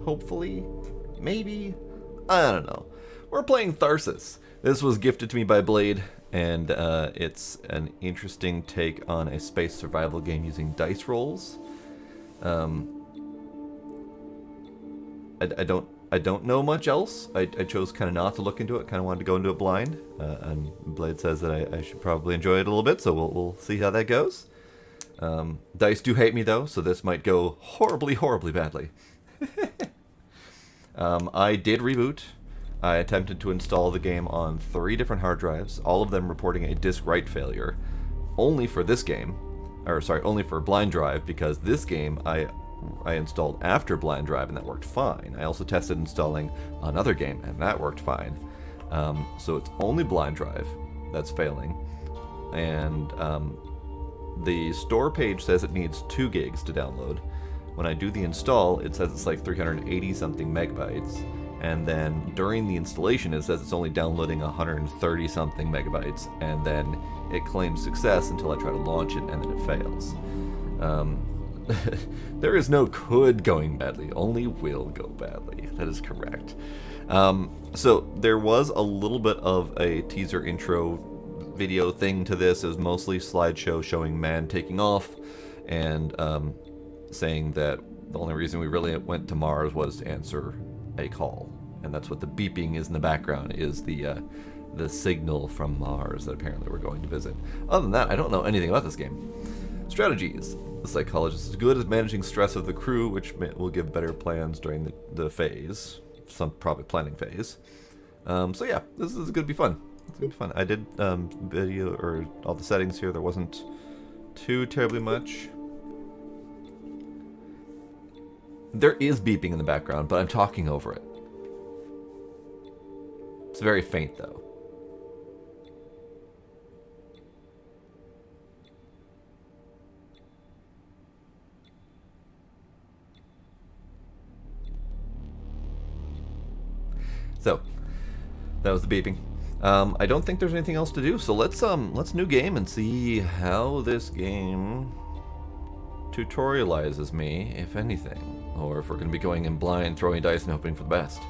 hopefully, maybe, I don't know. We're playing Tharsis. This was gifted to me by Blade, and it's an interesting take on a space survival game using dice rolls. I don't know much else. I chose kind of not to look into it. Kind of wanted to go into it blind. And Blade says that I should probably enjoy it a little bit, so we'll see how that goes. Dice do hate me though, so this might go horribly badly. I did reboot. I attempted to install the game on 3 different hard drives, all of them reporting a disk write failure. Only for this game, only for Blind Drive, because this game I installed after Blind Drive and that worked fine. I also tested installing another game and that worked fine. So it's only Blind Drive that's failing. And the store page says it needs 2 gigs to download. When I do the install, it says it's like 380 something megabytes. And then during the installation, it says it's only downloading 130 something megabytes. And then it claims success until I try to launch it, and then it fails. There is no could going badly, only will go badly. That is correct. So there was a little bit of a teaser intro video thing to this. It was mostly slideshow showing man taking off and saying that the only reason we really went to Mars was to answer a call. And that's what the beeping is in the background, is the signal from Mars that apparently we're going to visit. Other than that, I don't know anything about this game. Strategies. The psychologist is good at managing stress of the crew, which will give better plans during the phase. Some probably planning phase. So yeah, this is going to be fun. It's going to be fun. I did video, or all the settings here. There wasn't too terribly much. There is beeping in the background, but I'm talking over it. It's very faint, though. So, that was the beeping. I don't think there's anything else to do, so let's new game and see how this game tutorializes me, if anything. Or if we're going to be going in blind, throwing dice and hoping for the best.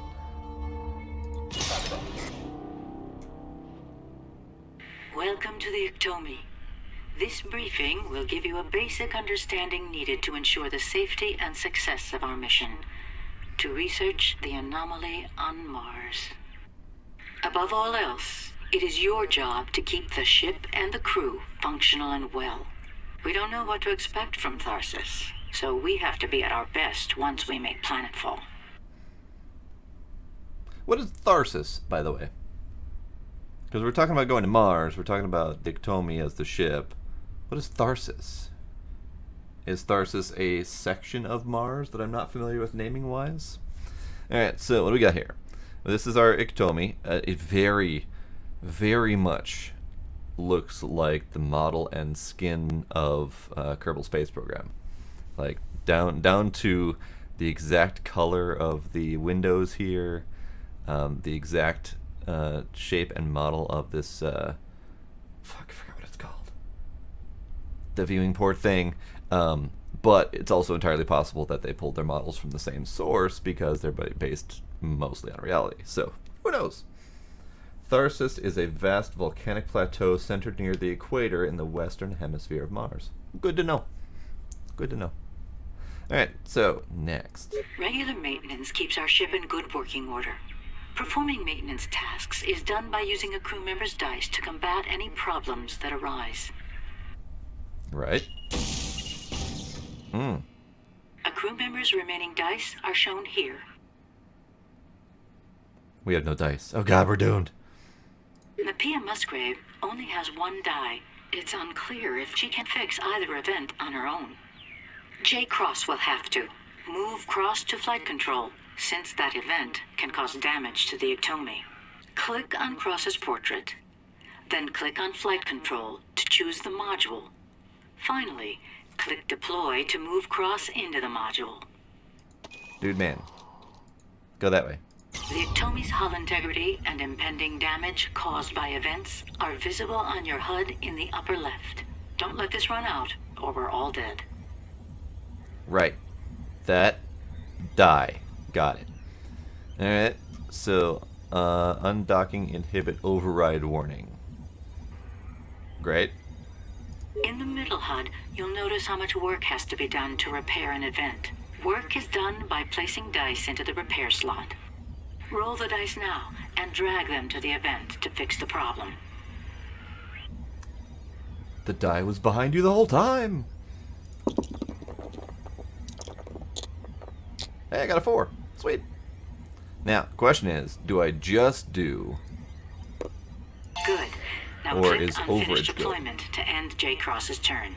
Welcome to the Ectomy. This briefing will give you a basic understanding needed to ensure the safety and success of our mission to research the anomaly on Mars. Above all else, it is your job to keep the ship and the crew functional and well. We don't know what to expect from Tharsis, so we have to be at our best once we make planetfall. What is Tharsis, by the way? Because we're talking about going to Mars, we're talking about the Ectomy as the ship. What is Tharsis? Is Tharsis a section of Mars that I'm not familiar with naming-wise? Alright, so what do we got here? This is our Ectomy. It very, very much looks like the model and skin of Kerbal Space Program. Like, down to the exact color of the windows here, the exact shape and model of this, I forgot what it's called. The viewing port thing. But it's also entirely possible that they pulled their models from the same source because they're based mostly on reality. So, who knows? Tharsis is a vast volcanic plateau centered near the equator in the western hemisphere of Mars. Good to know. Good to know. Alright, so, next. Regular maintenance keeps our ship in good working order. Performing maintenance tasks is done by using a crew member's dice to combat any problems that arise. Right. A crew member's remaining dice are shown here. We have no dice. Oh god, we're doomed. The PM Musgrave only has 1 die. It's unclear if she can fix either event on her own. J. Cross will have to move Cross to flight control, since that event can cause damage to the Ectomy. Click on Cross's portrait, then click on flight control to choose the module. Finally, click deploy to move Cross into the module. Dude, man. Go that way. The Ectomy's hull integrity and impending damage caused by events are visible on your HUD in the upper left. Don't let this run out, or we're all dead. Right. That. Die. Got it. Alright, so undocking, inhibit, override warning. Great. In the middle HUD, you'll notice how much work has to be done to repair an event. Work is done by placing dice into the repair slot. Roll the dice now and drag them to the event to fix the problem. The die was behind you the whole time. Hey, I got a 4. Sweet. Now, the question is, do I just do... Good. Now Or click is on overage Finish good? Deployment to end J. Cross's turn.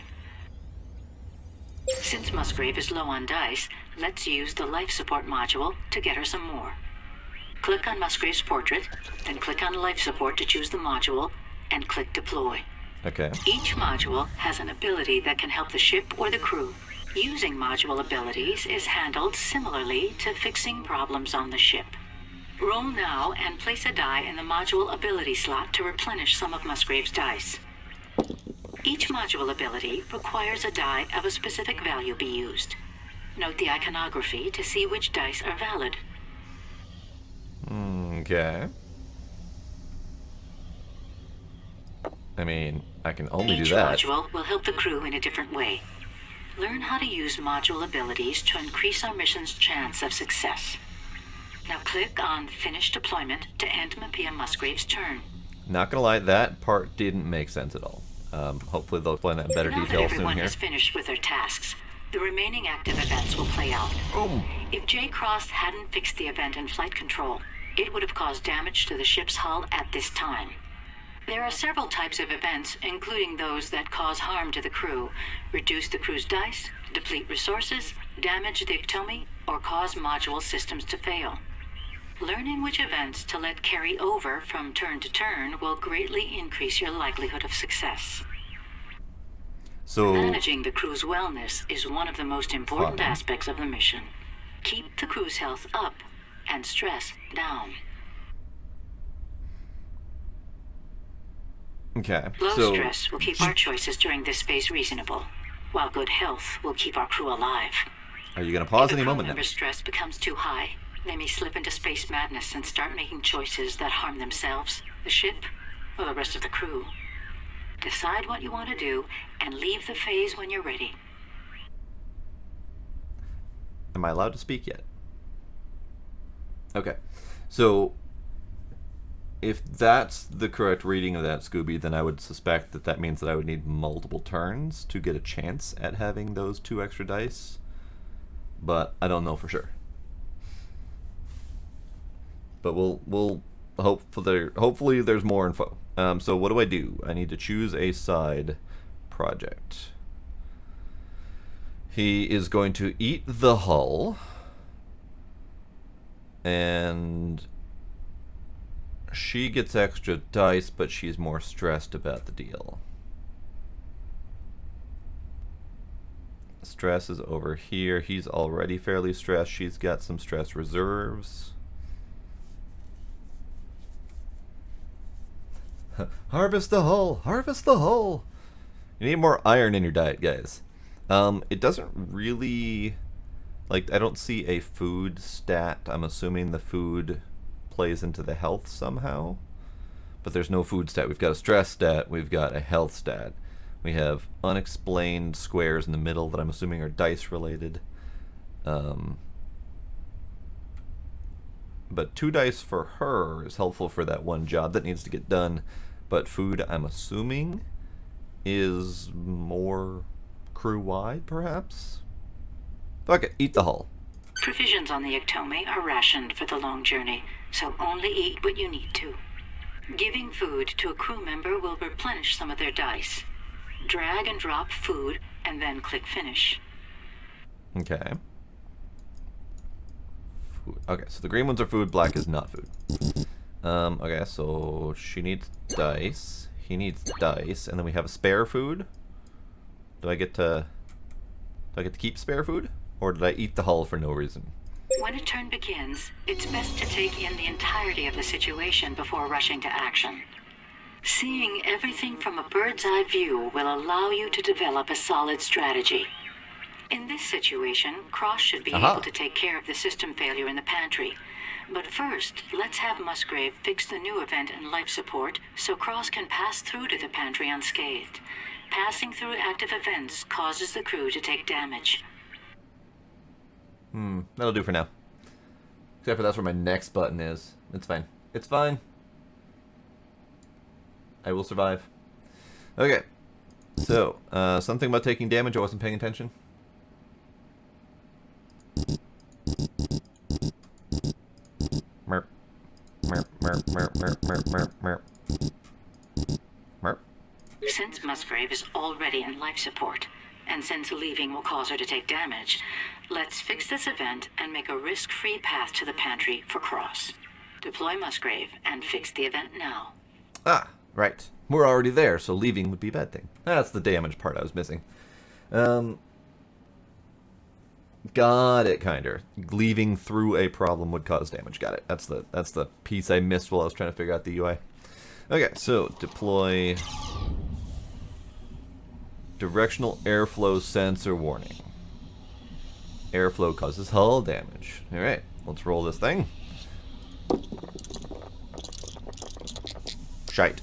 Since Musgrave is low on dice, let's use the life support module to get her some more. Click on Musgrave's portrait, then click on life support to choose the module, and click Deploy. Okay. Each module has an ability that can help the ship or the crew. Using module abilities is handled similarly to fixing problems on the ship. Roll now and place a die in the module ability slot to replenish some of Musgrave's dice. Each module ability requires a die of a specific value be used. Note the iconography to see which dice are valid. Okay. I mean, I can only Each do that. module will help the crew in a different way. Learn how to use module abilities to increase our mission's chance of success. Now click on Finish Deployment to end Mapia Musgrave's turn. Not gonna lie, that part didn't make sense at all. Hopefully they'll explain that in better Now that detail soon everyone here. has finished with their tasks, the remaining active events will play out. Boom. If J. Cross hadn't fixed the event in flight control, it would have caused damage to the ship's hull at this time. There are several types of events, including those that cause harm to the crew, reduce the crew's dice, deplete resources, damage the Iktomi, or cause module systems to fail. Learning which events to let carry over from turn to turn will greatly increase your likelihood of success. So, Managing the crew's wellness is one of the most important Fine. aspects of the mission. Keep the crew's health up and stress down. okay. Low So, stress will keep our choices during this phase reasonable, while good health will keep our crew alive. are you gonna pause If any a crew moment now? member's stress becomes too high, they may slip into space madness and start making choices that harm themselves, the ship, or the rest of the crew. Decide what you want to do and leave the phase when you're ready. Am I allowed to speak yet? Okay. So, if that's the correct reading of that, Scooby, then I would suspect that that means that I would need multiple turns to get a chance at having those 2 extra dice. But I don't know for sure. But we'll hopefully there's more info. So what do? I need to choose a side project. He is going to eat the hull, and she gets extra dice, but she's more stressed about the deal. Stress is over here. He's already fairly stressed. She's got some stress reserves. Harvest the hull! Harvest the hull! You need more iron in your diet, guys. It doesn't really... Like, I don't see a food stat. I'm assuming the food plays into the health somehow. But there's no food stat. We've got a stress stat. We've got a health stat. We have unexplained squares in the middle that I'm assuming are dice related. But 2 dice for her is helpful for that one job that needs to get done. But food, I'm assuming, is more crew-wide, perhaps? Fuck it, eat the hull. Provisions on the Iktomi are rationed for the long journey, so only eat what you need to. Giving food to a crew member will replenish some of their dice. Drag and drop food, and then click Finish. Okay. Food. Okay, so the green ones are food, black is not food. Okay, so she needs dice. He needs dice, and then we have a spare food. Do I get to keep spare food? Or did I eat the hull for no reason? When a turn begins, it's best to take in the entirety of the situation before rushing to action. Seeing everything from a bird's eye view will allow you to develop a solid strategy. In this situation, Cross should be Aha. able to take care of the system failure in the pantry. But first, let's have Musgrave fix the new event and life support so Cross can pass through to the pantry unscathed. Passing through active events causes the crew to take damage. That'll do for now. Except for that's where my next button is. It's fine. It's fine. I will survive. Okay. So, something about taking damage, I wasn't paying attention. Merp. Merp, merp, merp, merp, merp, merp, merp. Merp. Since Musgrave is already in life support, and since leaving will cause her to take damage, let's fix this event and make a risk-free path to the pantry for Cross. Deploy Musgrave and fix the event now. Ah, right. We're already there, so leaving would be a bad thing. That's the damage part I was missing. Got it, kinder. Leaving through a problem would cause damage. Got it. That's the piece I missed while I was trying to figure out the UI. Okay, so deploy directional airflow sensor warning. Airflow causes hull damage. All right, let's roll this thing. Shite.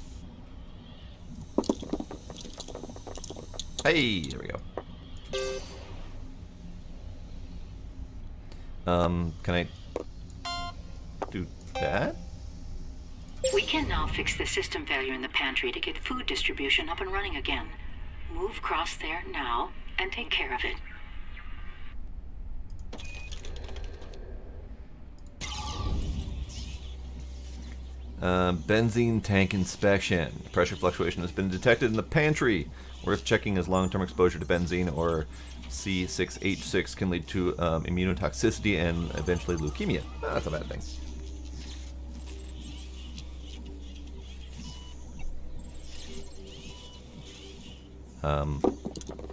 Hey, there we go. Can I do that? We can now fix the system failure in the pantry to get food distribution up and running again. Move Cross there now and take care of it. Benzene tank inspection. Pressure fluctuation has been detected in the pantry. Worth checking as long-term exposure to benzene or C6H6 can lead to immunotoxicity and eventually leukemia. Oh, that's a bad thing.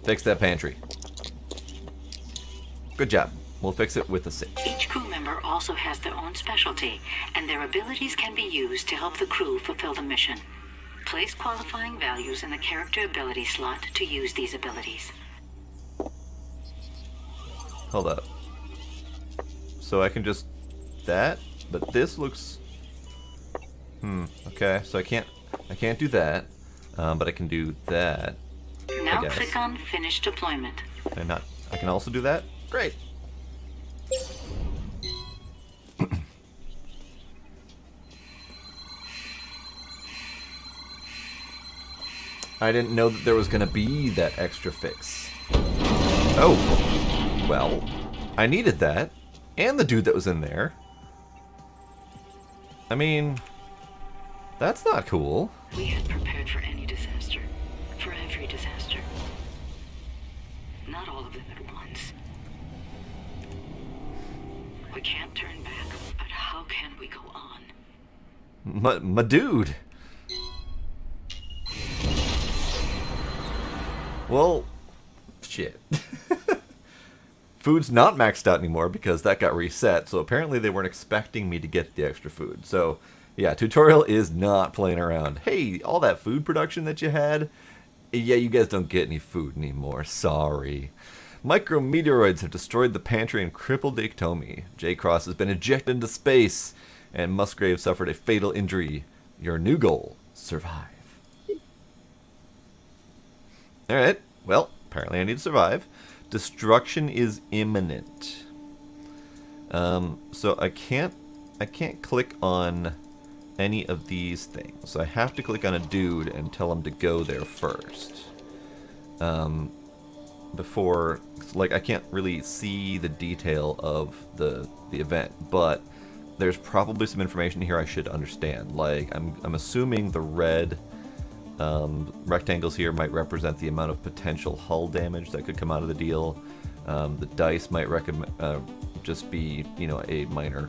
Fix that pantry. Good job. We'll fix it with a 6. Each crew member also has their own specialty, and their abilities can be used to help the crew fulfill the mission. Place qualifying values in the character ability slot to use these abilities. Hold up. So I can just that, but this looks okay. So I can't do that, but I can do that. Now click on Finish Deployment. And I can also do that. Great. I didn't know that there was going to be that extra fix. Oh, well, I needed that. And the dude that was in there. I mean, that's not cool. We had prepared for any disaster. For every disaster. Not all of them at once. We can't turn back, but how can we go on? My dude. Well, shit. Food's not maxed out anymore because that got reset, so apparently they weren't expecting me to get the extra food. So, yeah, tutorial is not playing around. Hey, all that food production that you had, yeah, you guys don't get any food anymore. Sorry. Micrometeoroids have destroyed the pantry and crippled the Iktomi. J-Cross has been ejected into space, and Musgrave suffered a fatal injury. Your new goal, survive. Alright, well, apparently I need to survive. Destruction is imminent. So I can't click on any of these things. So I have to click on a dude and tell him to go there first. Before, like, I can't really see the detail of the event, but there's probably some information here I should understand. Like, I'm assuming the red rectangles here might represent the amount of potential hull damage that could come out of the deal. The dice might just be, you know, a minor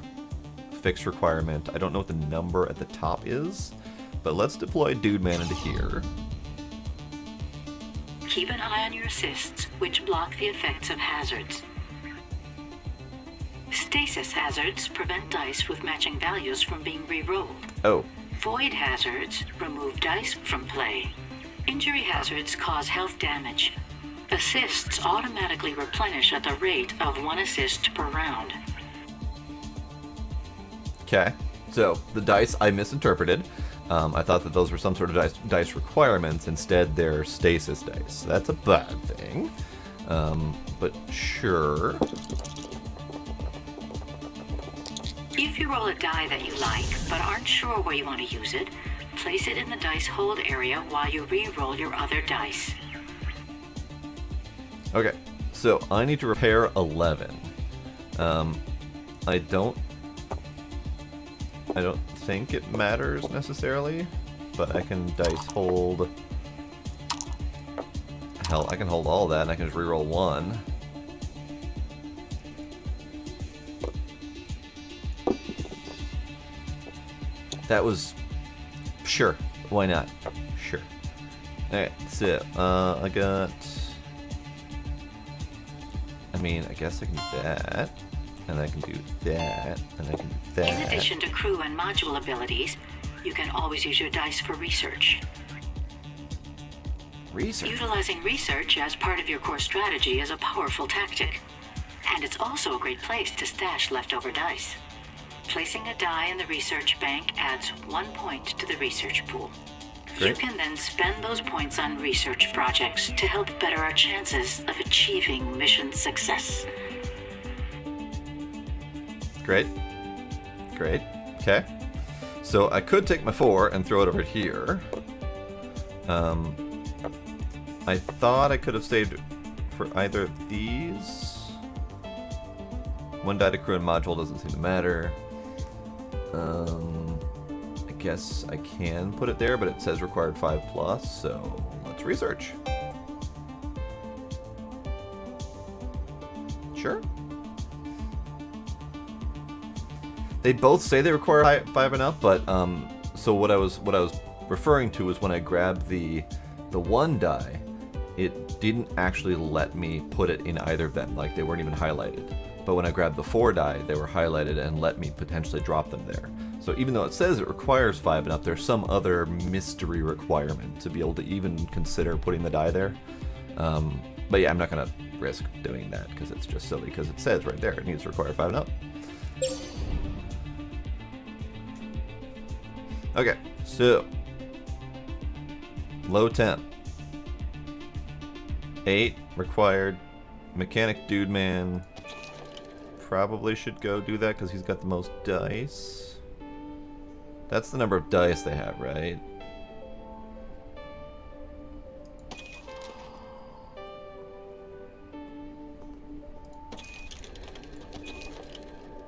fix requirement. I don't know what the number at the top is, but let's deploy Dude Man into here. Keep an eye on your assists, which block the effects of hazards. Stasis hazards prevent dice with matching values from being re-rolled. Oh. Void hazards remove dice from play. Injury hazards cause health damage. Assists automatically replenish at the rate of 1 assist per round. Okay, so the dice I misinterpreted. I thought that those were some sort of dice requirements. Instead, they're stasis dice. That's a bad thing. But sure. If you roll a die that you like, but aren't sure where you want to use it, place it in the dice hold area while you re-roll your other dice. Okay, so I need to repair 11. I don't think it matters necessarily, but I can dice hold. Hell, I can hold all that and I can just reroll 1. That was... Sure, why not? Sure. Alright, so, I got... I mean, I guess I can do that, and I can do that, and I can do that. In addition to crew and module abilities, you can always use your dice for research. Research? Utilizing research as part of your core strategy is a powerful tactic, and it's also a great place to stash leftover dice. Placing a die in the research bank adds 1 point to the research pool. Great. You can then spend those points on research projects to help better our chances of achieving mission success. Great. Great. Okay. So I could take my 4 and throw it over here. I thought I could have saved for either of these. 1 die to crew and module doesn't seem to matter. I guess I can put it there, but it says required 5+, so let's research. Sure. They both say they require 5 and up, but so what I was referring to is when I grabbed the 1 die, it didn't actually let me put it in either of them, like they weren't even highlighted. But when I grabbed the 4 die, they were highlighted and let me potentially drop them there. So even though it says it requires 5 and up, there's some other mystery requirement to be able to even consider putting the die there. But yeah, I'm not going to risk doing that because it's just silly, because it says right there it needs to require 5 and up. Okay, so low temp. 8 required. Mechanic Dude Man probably should go do that because he's got the most dice. That's the number of dice they have, right?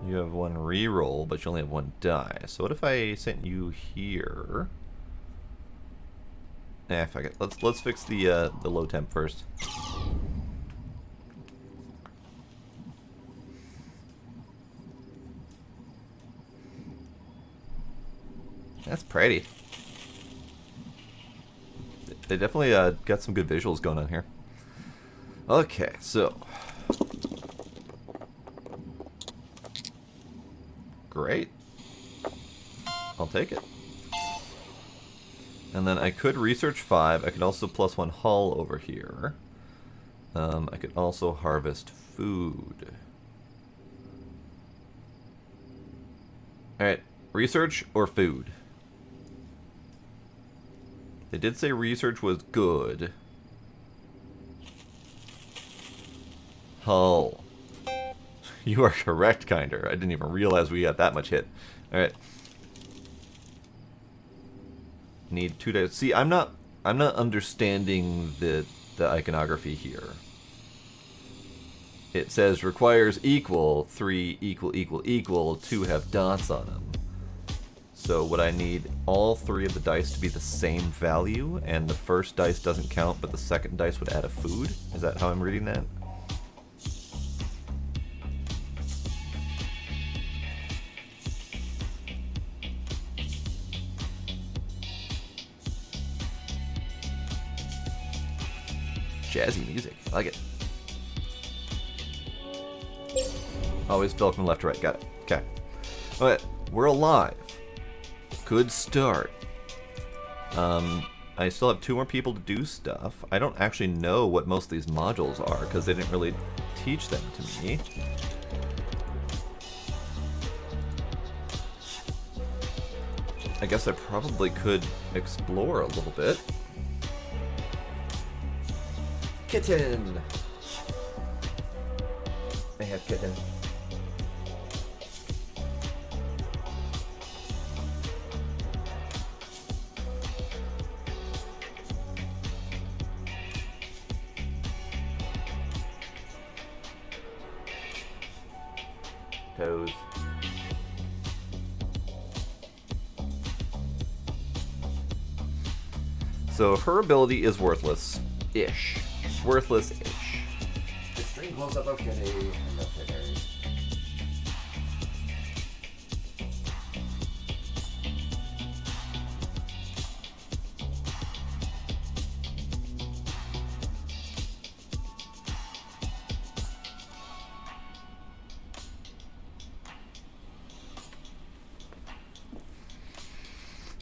You have 1 reroll, but you only have 1 die. So what if I sent you here? Nah, fuck it. Let's fix the low temp first. That's pretty. They definitely got some good visuals going on here. Okay, so great. I'll take it. And then I could research 5. I could also +1 hull over here. I could also harvest food. Alright, research or food? They did say research was good. Hull. You are correct, Kinder. I didn't even realize we got that much hit. Alright. Need 2 days. See, I'm not understanding the iconography here. It says requires equal, 3 equal, 2 have dots on them. So would I need all 3 of the dice to be the same value, and the first dice doesn't count, but the second dice would add a food? Is that how I'm reading that? Jazzy music. I like it. Always fill from left to right. Got it. Okay. Alright. We're alive. Good start. I still have 2 more people to do stuff. I don't actually know what most of these modules are because they didn't really teach them to me. I guess I probably could explore a little bit. Kitten! I have kitten. Toes. So her ability is worthless-ish. Worthless-ish. Extreme close-up of Kitty.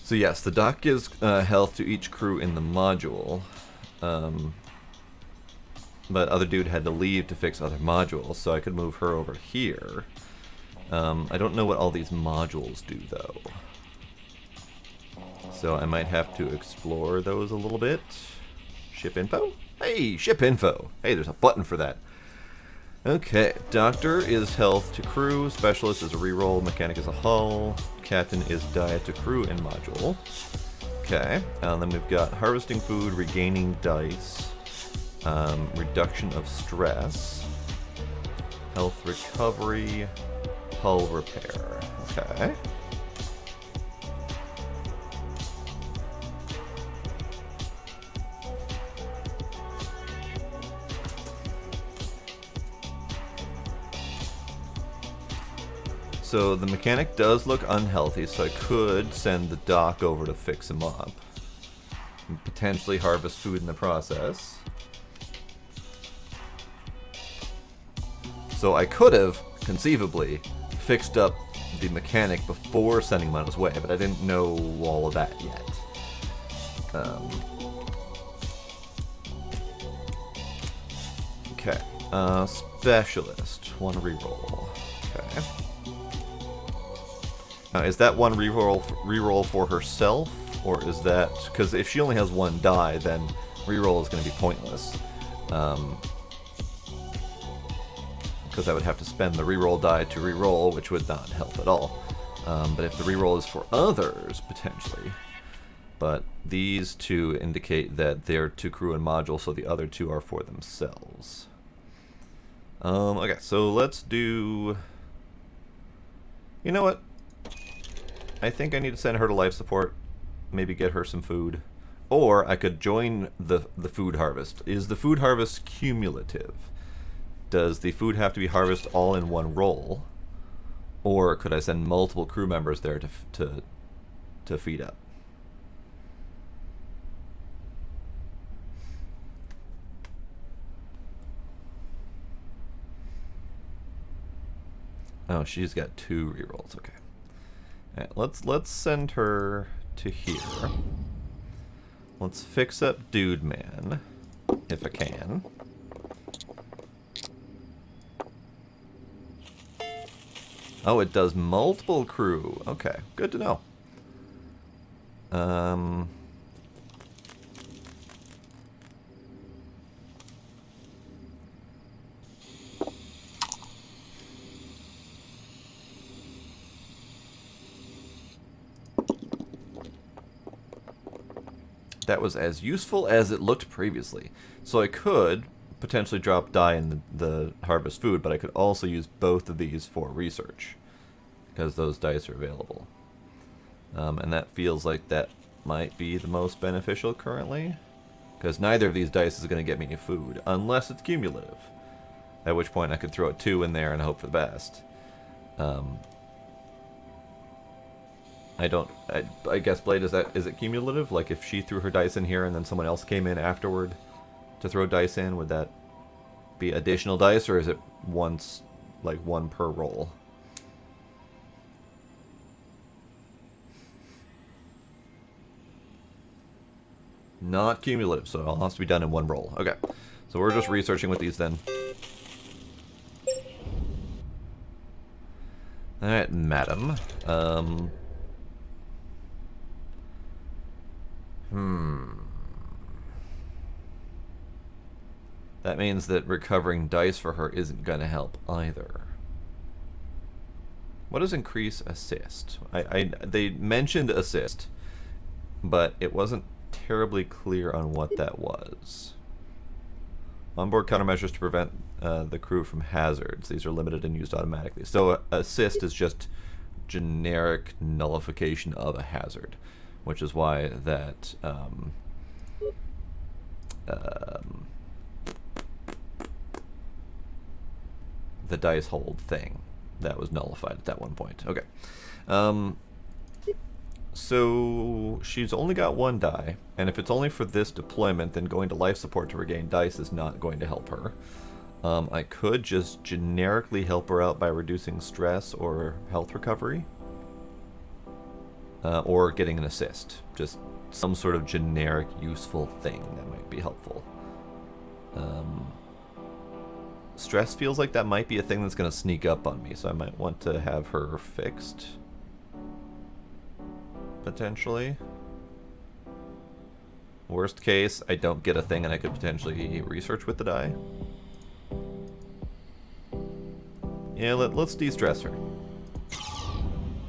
So yes, the dock gives health to each crew in the module, but other dude had to leave to fix other modules, so I could move her over here. I don't know what all these modules do though, so I might have to explore those a little bit. Ship info? Hey, ship info! Hey, there's a button for that. Okay, Doctor is health to crew, Specialist is a reroll, Mechanic is a hull, Captain is diet to crew and module. Okay, and then we've got Harvesting Food, Regaining Dice, Reduction of Stress, Health Recovery, Hull Repair. Okay. So the mechanic does look unhealthy, so I could send the doc over to fix him up. And potentially harvest food in the process. So I could have, conceivably, fixed up the mechanic before sending him on his way, but I didn't know all of that yet. Okay. Specialist. 1 reroll. Okay. Now, is that 1 reroll for herself, or is that... Because if she only has 1 die, then reroll is going to be pointless. Because I would have to spend the reroll die to reroll, which would not help at all. But if the reroll is for others, potentially. But these 2 indicate that they're to crew and module, so the other 2 are for themselves. Okay, so let's do... You know what? I think I need to send her to life support. Maybe get her some food. Or I could join the food harvest. Is the food harvest cumulative? Does the food have to be harvested all in 1 roll? Or could I send multiple crew members there to feed up? Oh, she's got 2 rerolls. Okay. Alright, let's send her to here. Let's fix up Dude Man, if I can. Oh, it does multiple crew. Okay, good to know. That was as useful as it looked previously. So I could potentially drop die in the harvest food, but I could also use both of these for research, because those dice are available. And that feels like that might be the most beneficial currently, because neither of these dice is going to get me food, unless it's cumulative. At which point I could throw a 2 in there and hope for the best. I guess, Blade, is it cumulative? Like, if she threw her dice in here and then someone else came in afterward to throw dice in, would that be additional dice, or is it once, like, 1 per roll? Not cumulative, so it all has to be done in one roll. Okay. So we're just researching with these then. Alright, madam. That means that recovering dice for her isn't going to help either. What does increase assist? They mentioned assist, but it wasn't terribly clear on what that was. Onboard countermeasures to prevent the crew from hazards. These are limited and used automatically. So assist is just generic nullification of a hazard, which is why that the dice hold thing that was nullified at that one point. Okay. So she's only got one die, and if it's only for this deployment, then going to life support to regain dice is not going to help her. I could just generically help her out by reducing stress or health recovery, or getting an assist. Just some sort of generic useful thing that might be helpful. Stress feels like that might be a thing that's going to sneak up on me, so I might want to have her fixed. Potentially. Worst case, I don't get a thing and I could potentially research with the die. Yeah, let's de-stress her.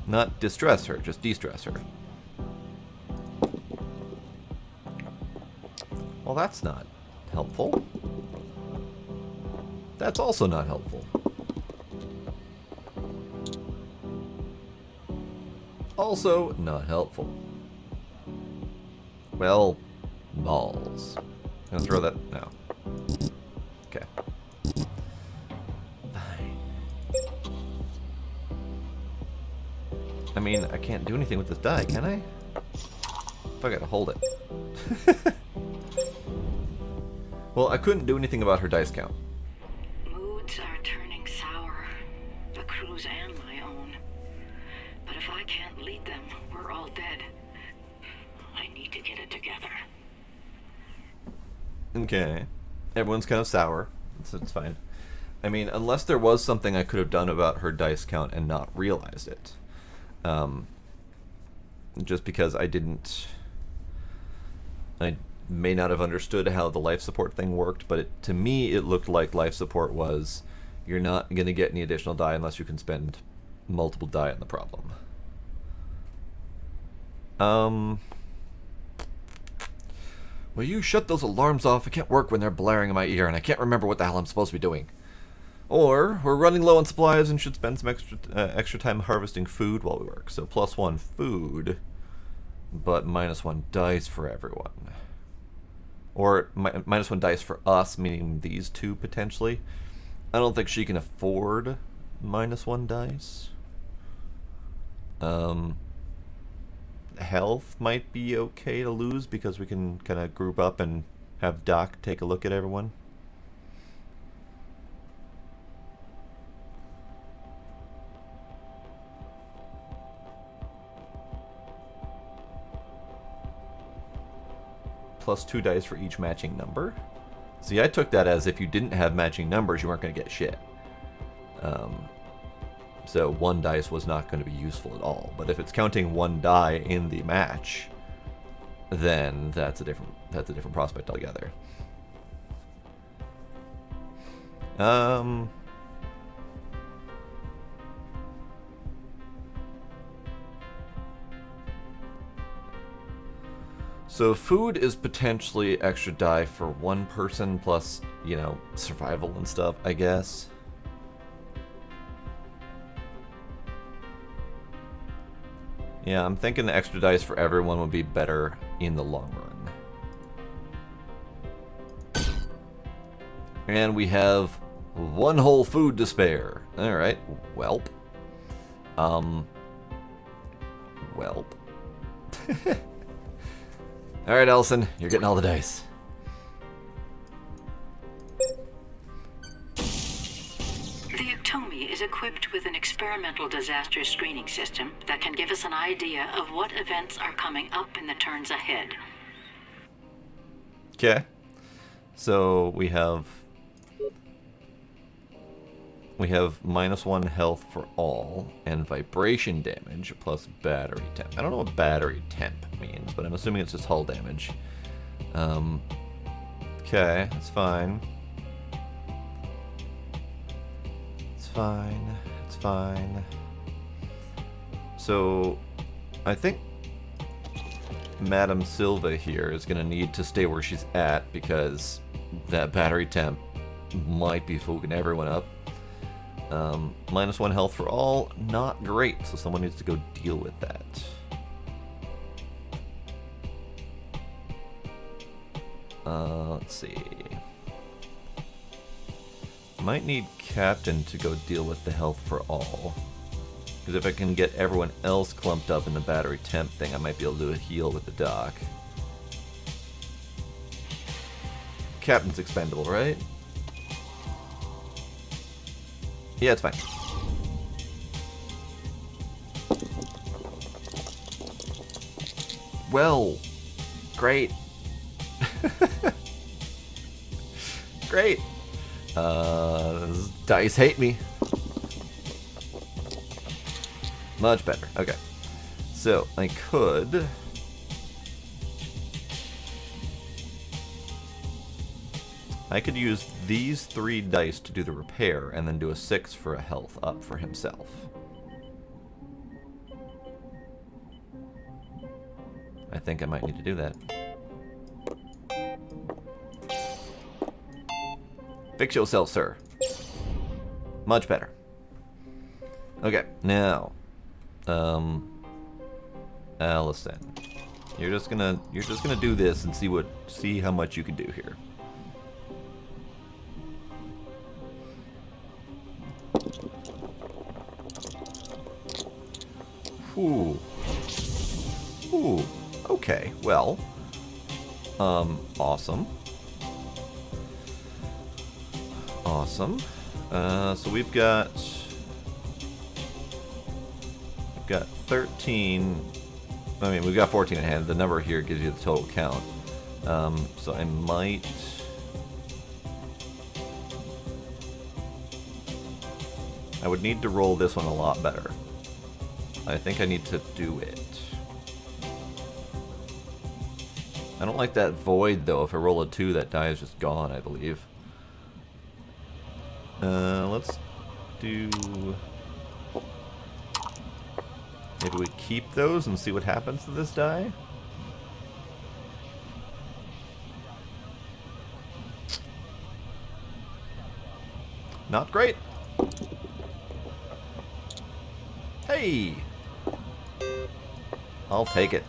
Not distress her, just de-stress her. Well, that's not helpful. That's also not helpful. Also not helpful. Well, balls. I'm gonna throw that now. Okay. Fine. I mean, I can't do anything with this die, can I? If I gotta hold it. Well, I couldn't do anything about her dice count. Moods are turning sour. The crew's and my own. But if I can't lead them, we're all dead. I need to get it together. Okay. Everyone's kind of sour. It's fine. I mean, unless there was something I could have done about her dice count and not realized it. Just because I may not have understood how the life support thing worked, but to me it looked like life support was you're not going to get any additional die unless you can spend multiple die on the problem. Will you shut those alarms off? I can't work when they're blaring in my ear and I can't remember what the hell I'm supposed to be doing. Or, we're running low on supplies and should spend some extra time harvesting food while we work. So +1 food, but -1 dice for everyone. Or -1 dice for us, meaning these two potentially. I don't think she can afford -1 dice. Health might be okay to lose because we can kind of group up and have Doc take a look at everyone. +2 dice for each matching number. See, I took that as if you didn't have matching numbers, you weren't going to get shit. So 1 dice was not going to be useful at all. But if it's counting 1 die in the match, then that's a different prospect altogether. So food is potentially extra die for 1 person plus, you know, survival and stuff, I guess. Yeah, I'm thinking the extra dice for everyone would be better in the long run. And we have 1 whole food to spare. Alright, welp. Welp. Alright, Ellison, you're getting all the dice. The Ectomy is equipped with an experimental disaster screening system that can give us an idea of what events are coming up in the turns ahead. Okay. So we have -1 health for all and vibration damage plus battery temp. I don't know what battery temp means, but I'm assuming it's just hull damage. Okay, that's fine. It's fine. It's fine. So I think Madame Silva here is going to need to stay where she's at because that battery temp might be fucking everyone up. -1 health for all, not great, so someone needs to go deal with that. Let's see. Might need Captain to go deal with the health for all. Because if I can get everyone else clumped up in the battery temp thing, I might be able to do a heal with the doc. Captain's expendable, right? Yeah, it's fine. Well, great. Great. Dice hate me. Much better. Okay. So, I could... use these 3 dice to do the repair, and then do a 6 for a health up for himself. I think I might need to do that. Fix yourself, sir. Much better. Okay, now... Allison. You're just gonna do this and see how much you can do here. Ooh. Ooh. Okay, well. Awesome. Awesome. So we've got 13. I mean, we've got 14 in hand. The number here gives you the total count. So I might... I would need to roll this one a lot better. I think I need to do it. I don't like that void, though. If I roll a 2, that die is just gone, I believe. Let's do... Maybe we keep those and see what happens to this die? Not great. Hey! I'll take it.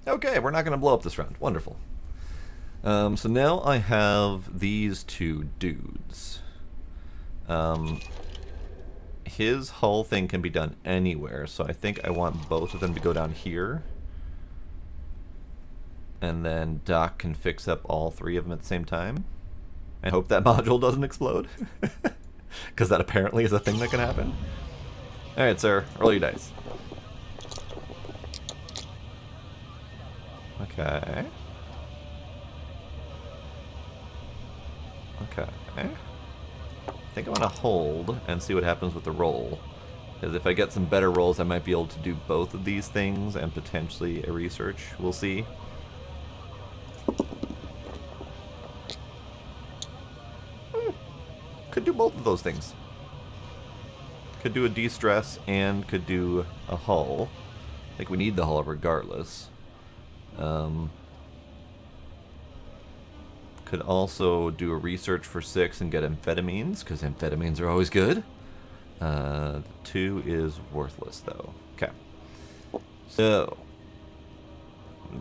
Okay, we're not going to blow up this round. Wonderful. So now I have these 2 dudes. His hull thing can be done anywhere, so I think I want both of them to go down here. And then Doc can fix up all 3 of them at the same time. I hope that module doesn't explode. Because that apparently is a thing that can happen. Alright, sir. Roll your dice. Okay. Okay. I think I'm going to hold and see what happens with the roll. Because if I get some better rolls, I might be able to do both of these things and potentially a research. We'll see. Could do both of those things. Could do a de-stress and could do a hull. I think we need the hull regardless. Could also do a research for 6 and get amphetamines, because amphetamines are always good. 2 is worthless, though. Okay. So,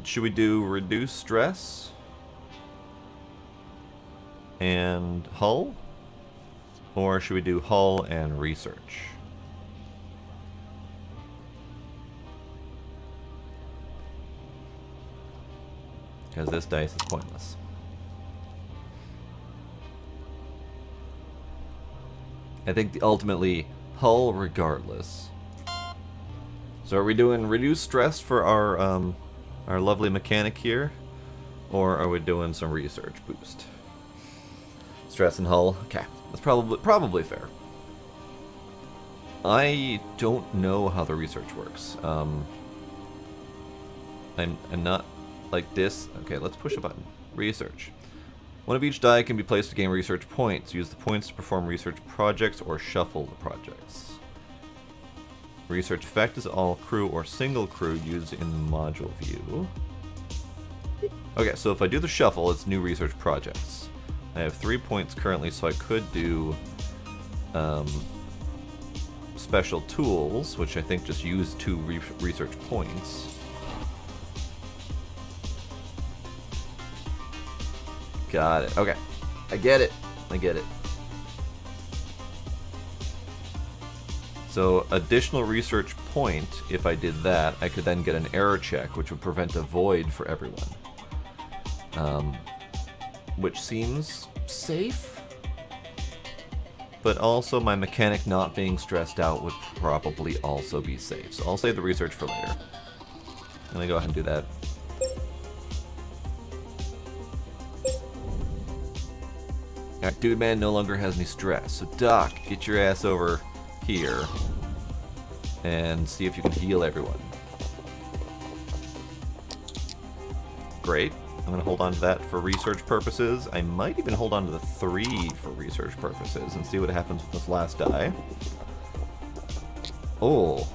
should we do reduce stress and hull? Or should we do hull and research? Because this dice is pointless. I think ultimately, hull regardless. So are we doing reduced stress for our lovely mechanic here, or are we doing some research boost? Stress and hull. Okay, that's probably fair. I don't know how the research works. I'm not like this. Okay, let's push a button. Research. One of each die can be placed to gain research points. Use the points to perform research projects or shuffle the projects. Research effect is all crew or single crew used in the module view. Okay, so if I do the shuffle, it's new research projects. I have 3 points currently, so I could do special tools, which I think just use 2 research points. Got it. Okay. I get it. So, additional research point, if I did that, I could then get an error check, which would prevent a void for everyone. Which seems safe? But also, my mechanic not being stressed out would probably also be safe. So, I'll save the research for later. Let me go ahead and do that. Alright, Dude Man no longer has any stress. So Doc, get your ass over here and see if you can heal everyone. Great. I'm going to hold on to that for research purposes. I might even hold on to the 3 for research purposes and see what happens with this last die. Oh.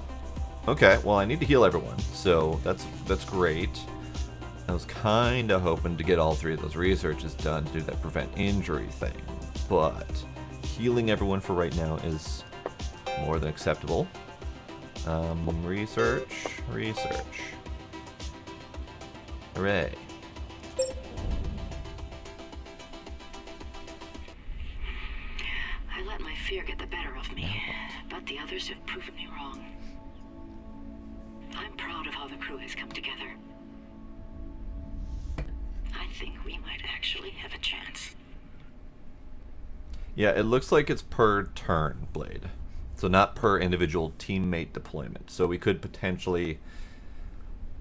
Okay, well I need to heal everyone, so that's great. I was kind of hoping to get all 3 of those researches done to do that prevent injury thing, but healing everyone for right now is more than acceptable. Research. Hooray. I let my fear get the better of me, but the others have proven me wrong. I'm proud of how the crew has come together. I think we might actually have a chance. Yeah, it looks like it's per turn, Blade. So not per individual teammate deployment. So we could potentially...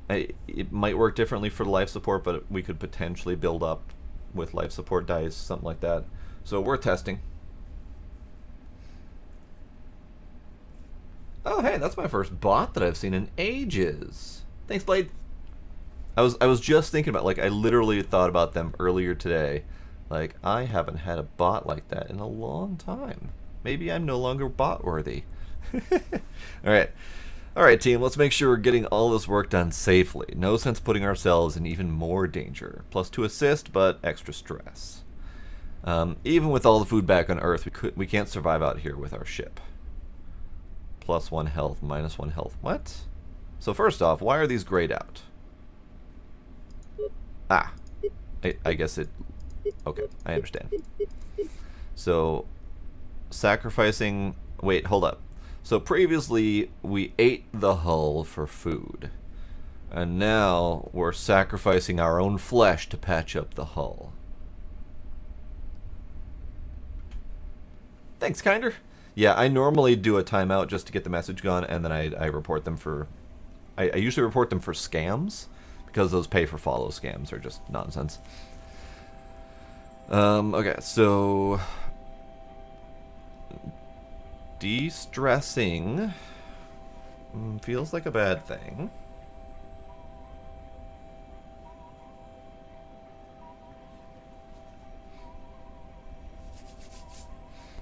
It might work differently for life support, but we could potentially build up with life support dice, something like that. So we're testing. Oh, hey, that's my first bot that I've seen in ages. Thanks, Blade. I was just thinking about, like, I literally thought about them earlier today. Like, I haven't had a bot like that in a long time. Maybe I'm no longer bot worthy. Alright, team, let's make sure we're getting all this work done safely. No sense putting ourselves in even more danger. Plus 2 assist, but extra stress. Even with all the food back on Earth, we can't survive out here with our ship. Plus 1 health, minus 1 health. What? So first off, why are these grayed out? Ah, I guess it... Okay, I understand. So, sacrificing... Wait, hold up. So previously, we ate the hull for food. And now, we're sacrificing our own flesh to patch up the hull. Thanks, Kinder. Yeah, I normally do a timeout just to get the message gone, and then I report them for... I usually report them for scams, because those pay-for-follow scams are just nonsense. Okay, so... De-stressing feels like a bad thing.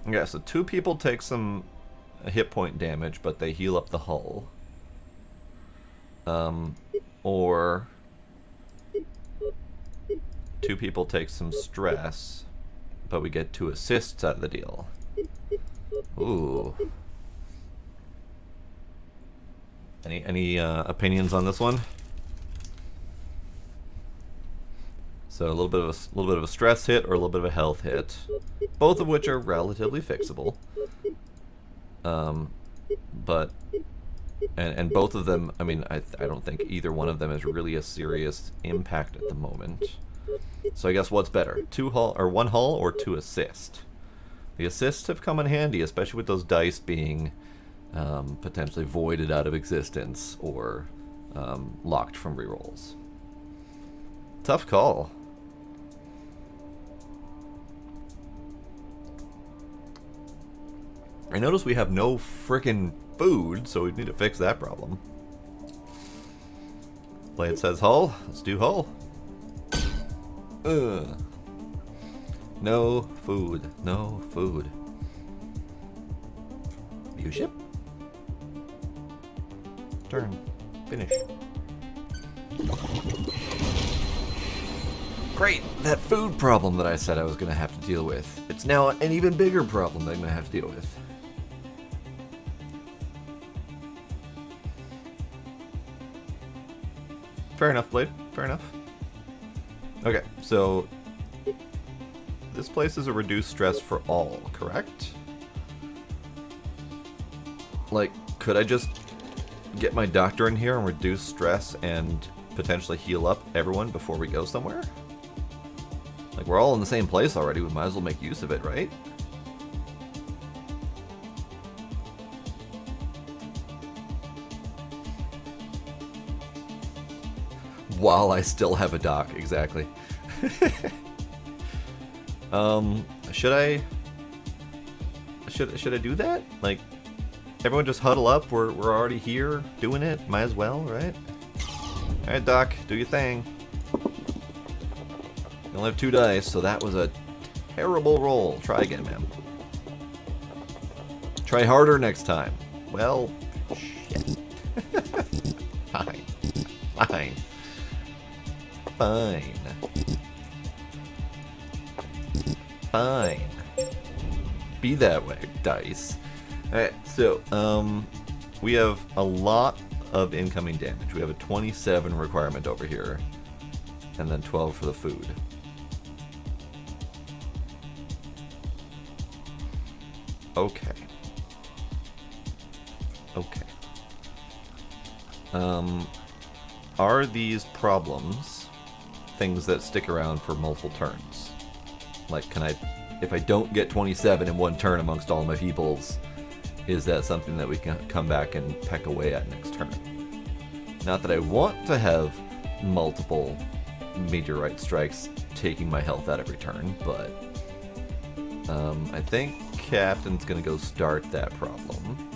Okay, so 2 people take some hit point damage, but they heal up the hull. Or 2 people take some stress, but we get 2 assists out of the deal. Ooh. Any opinions on this one? So a little bit of a stress hit or a little bit of a health hit, both of which are relatively fixable. But and both of them, I mean, I don't think either one of them has really a serious impact at the moment. So I guess what's better, 1 hull or 2 assist? The assists have come in handy, especially with those dice being potentially voided out of existence or locked from rerolls. Tough call. I notice we have no frickin' food, so we need to fix that problem. Blade says hull. Let's do hull. Ugh. No food. No food. View ship. Turn. Finish. Great! That food problem that I said I was going to have to deal with. It's now an even bigger problem that I'm going to have to deal with. Fair enough, Blade. Fair enough. Okay, so this place is a reduced stress for all, correct? Like, could I just get my doctor in here and reduce stress and potentially heal up everyone before we go somewhere? Like, we're all in the same place already, we might as well make use of it, right? While I still have a doc, exactly. Should I do that? Like, everyone just huddle up. We're already here doing it. Might as well, right? All right, Doc, do your thing. You only have 2 dice, so that was a terrible roll. Try again, ma'am. Try harder next time. Well, shit. Fine. Fine. Fine. Fine. Be that way, dice. Alright, so, we have a lot of incoming damage. We have a 27 requirement over here, and then 12 for the food. Okay. Okay. Are these problems things that stick around for multiple turns? Like, can I, if I don't get 27 in one turn amongst all my peoples, is that something that we can come back and peck away at next turn? Not that I want to have multiple meteorite strikes taking my health out every turn, but I think Captain's gonna go start that problem.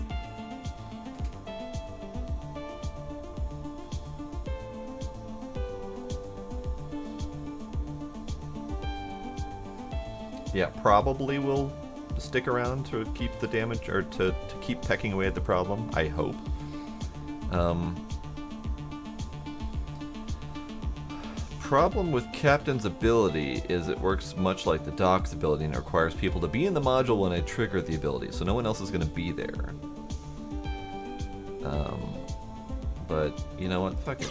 Yeah, probably will stick around to keep the damage, or to keep pecking away at the problem, I hope. Problem with Captain's ability is it works much like the Doc's ability and it requires people to be in the module when I trigger the ability, so no one else is going to be there. But, you know what, fuck it.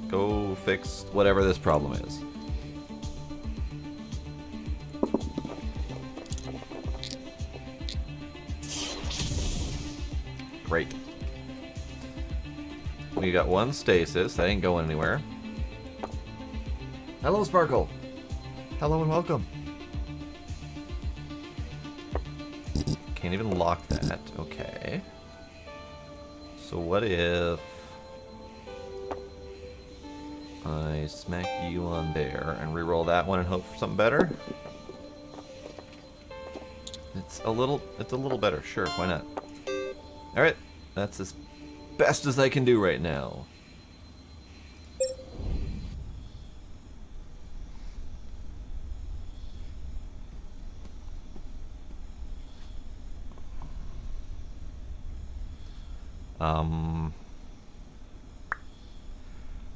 Go fix whatever this problem is. Great. We got 1 stasis. That ain't going anywhere. Hello, Sparkle. Hello and welcome. Can't even lock that. Okay. So what if I smack you on there and reroll that one and hope for something better? It's a little better. Sure, why not? All right, that's as best as I can do right now.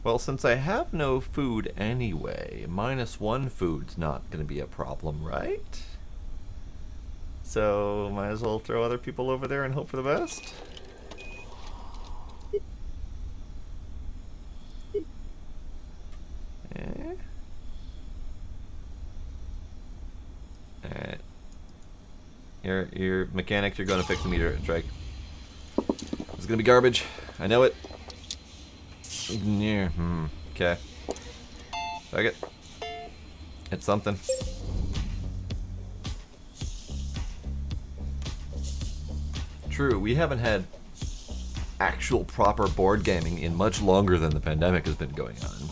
Well, since I have no food anyway, -1 food's not going to be a problem, right? So, might as well throw other people over there and hope for the best? Alright. Your mechanics, you're going to fix the meter strike. It's going to be garbage. I know it. Yeah, okay. Fuck it. It's something. true. We haven't had actual proper board gaming in much longer than the pandemic has been going on.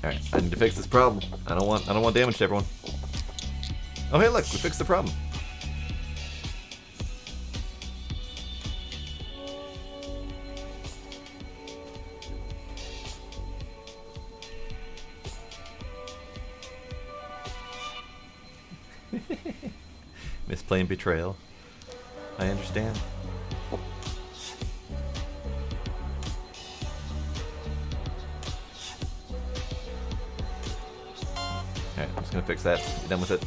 Alright, I need to fix this problem. I don't want damage to everyone. Oh hey look, we fixed the problem. Misplaying betrayal. I understand. Alright, I'm just gonna fix that. Be done with it.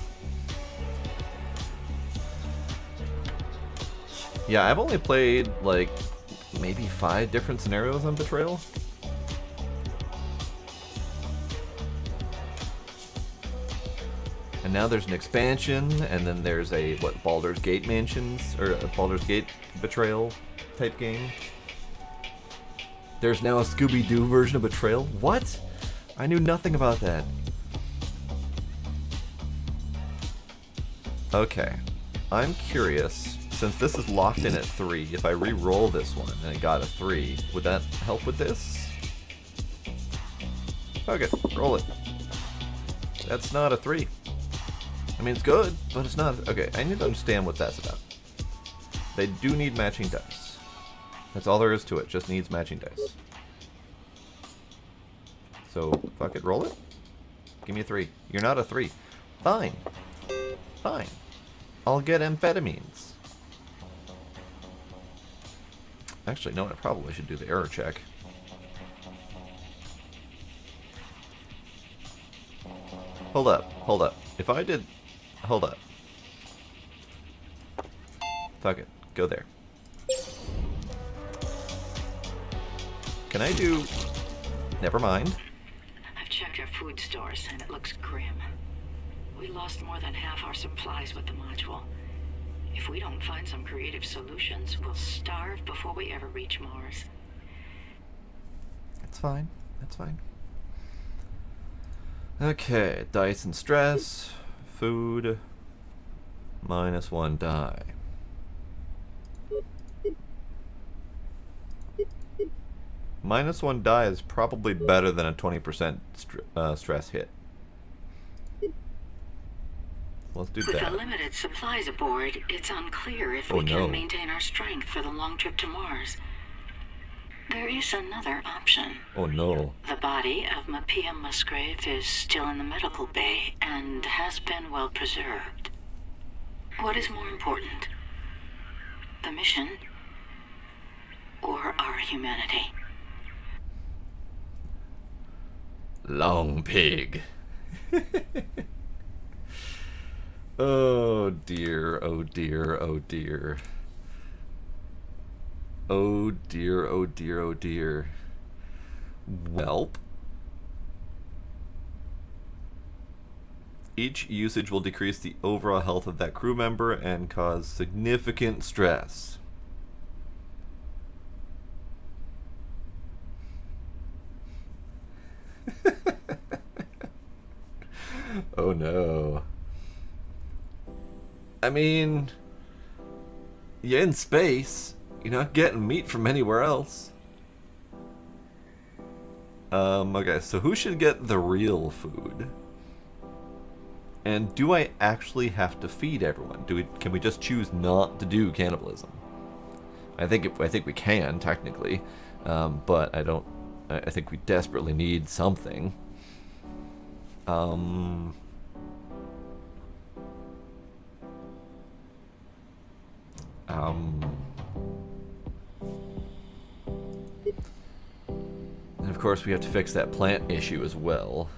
Yeah, I've only played like maybe 5 different scenarios on betrayal. And now there's an expansion, and then there's a, what, Baldur's Gate Mansions, or a Baldur's Gate Betrayal type game. There's now a Scooby-Doo version of Betrayal? What? I knew nothing about that. Okay. I'm curious, since this is locked in at 3, if I re-roll this one and I got a 3, would that help with this? Okay, roll it. That's not a 3. I mean, it's good, but it's not... Okay, I need to understand what that's about. They do need matching dice. That's all there is to it, just needs matching dice. So, fuck it, roll it? Give me a 3. You're not a 3. Fine. Fine. I'll get amphetamines. Actually, no, I probably should do the error check. Hold up, hold up. If I did... Hold up. Fuck it. Go there. Can I do... Never mind. I've checked our food stores, and it looks grim. We lost more than half our supplies with the module. If we don't find some creative solutions, we'll starve before we ever reach Mars. That's fine. That's fine. Okay. Dice and stress. Food. -1 die. -1 die is probably better than a 20% stress hit. Let's do With that. the limited supplies aboard, it's unclear if we can maintain our strength for the long trip to Mars. There is another option. Oh no. The body of Mapia Musgrave is still in the medical bay and has been well preserved. What is more important? The mission or our humanity? Long pig. Oh dear, oh dear, oh dear. Oh dear, oh dear, oh dear. Welp. Each usage will decrease the overall health of that crew member and cause significant stress. Oh no. I mean, you're in space. You're not getting meat from anywhere else. Okay, so who should get the real food? And do I actually have to feed everyone? Can we just choose not to do cannibalism? I think we can technically, but I think we desperately need something. And of course we have to fix that plant issue as well.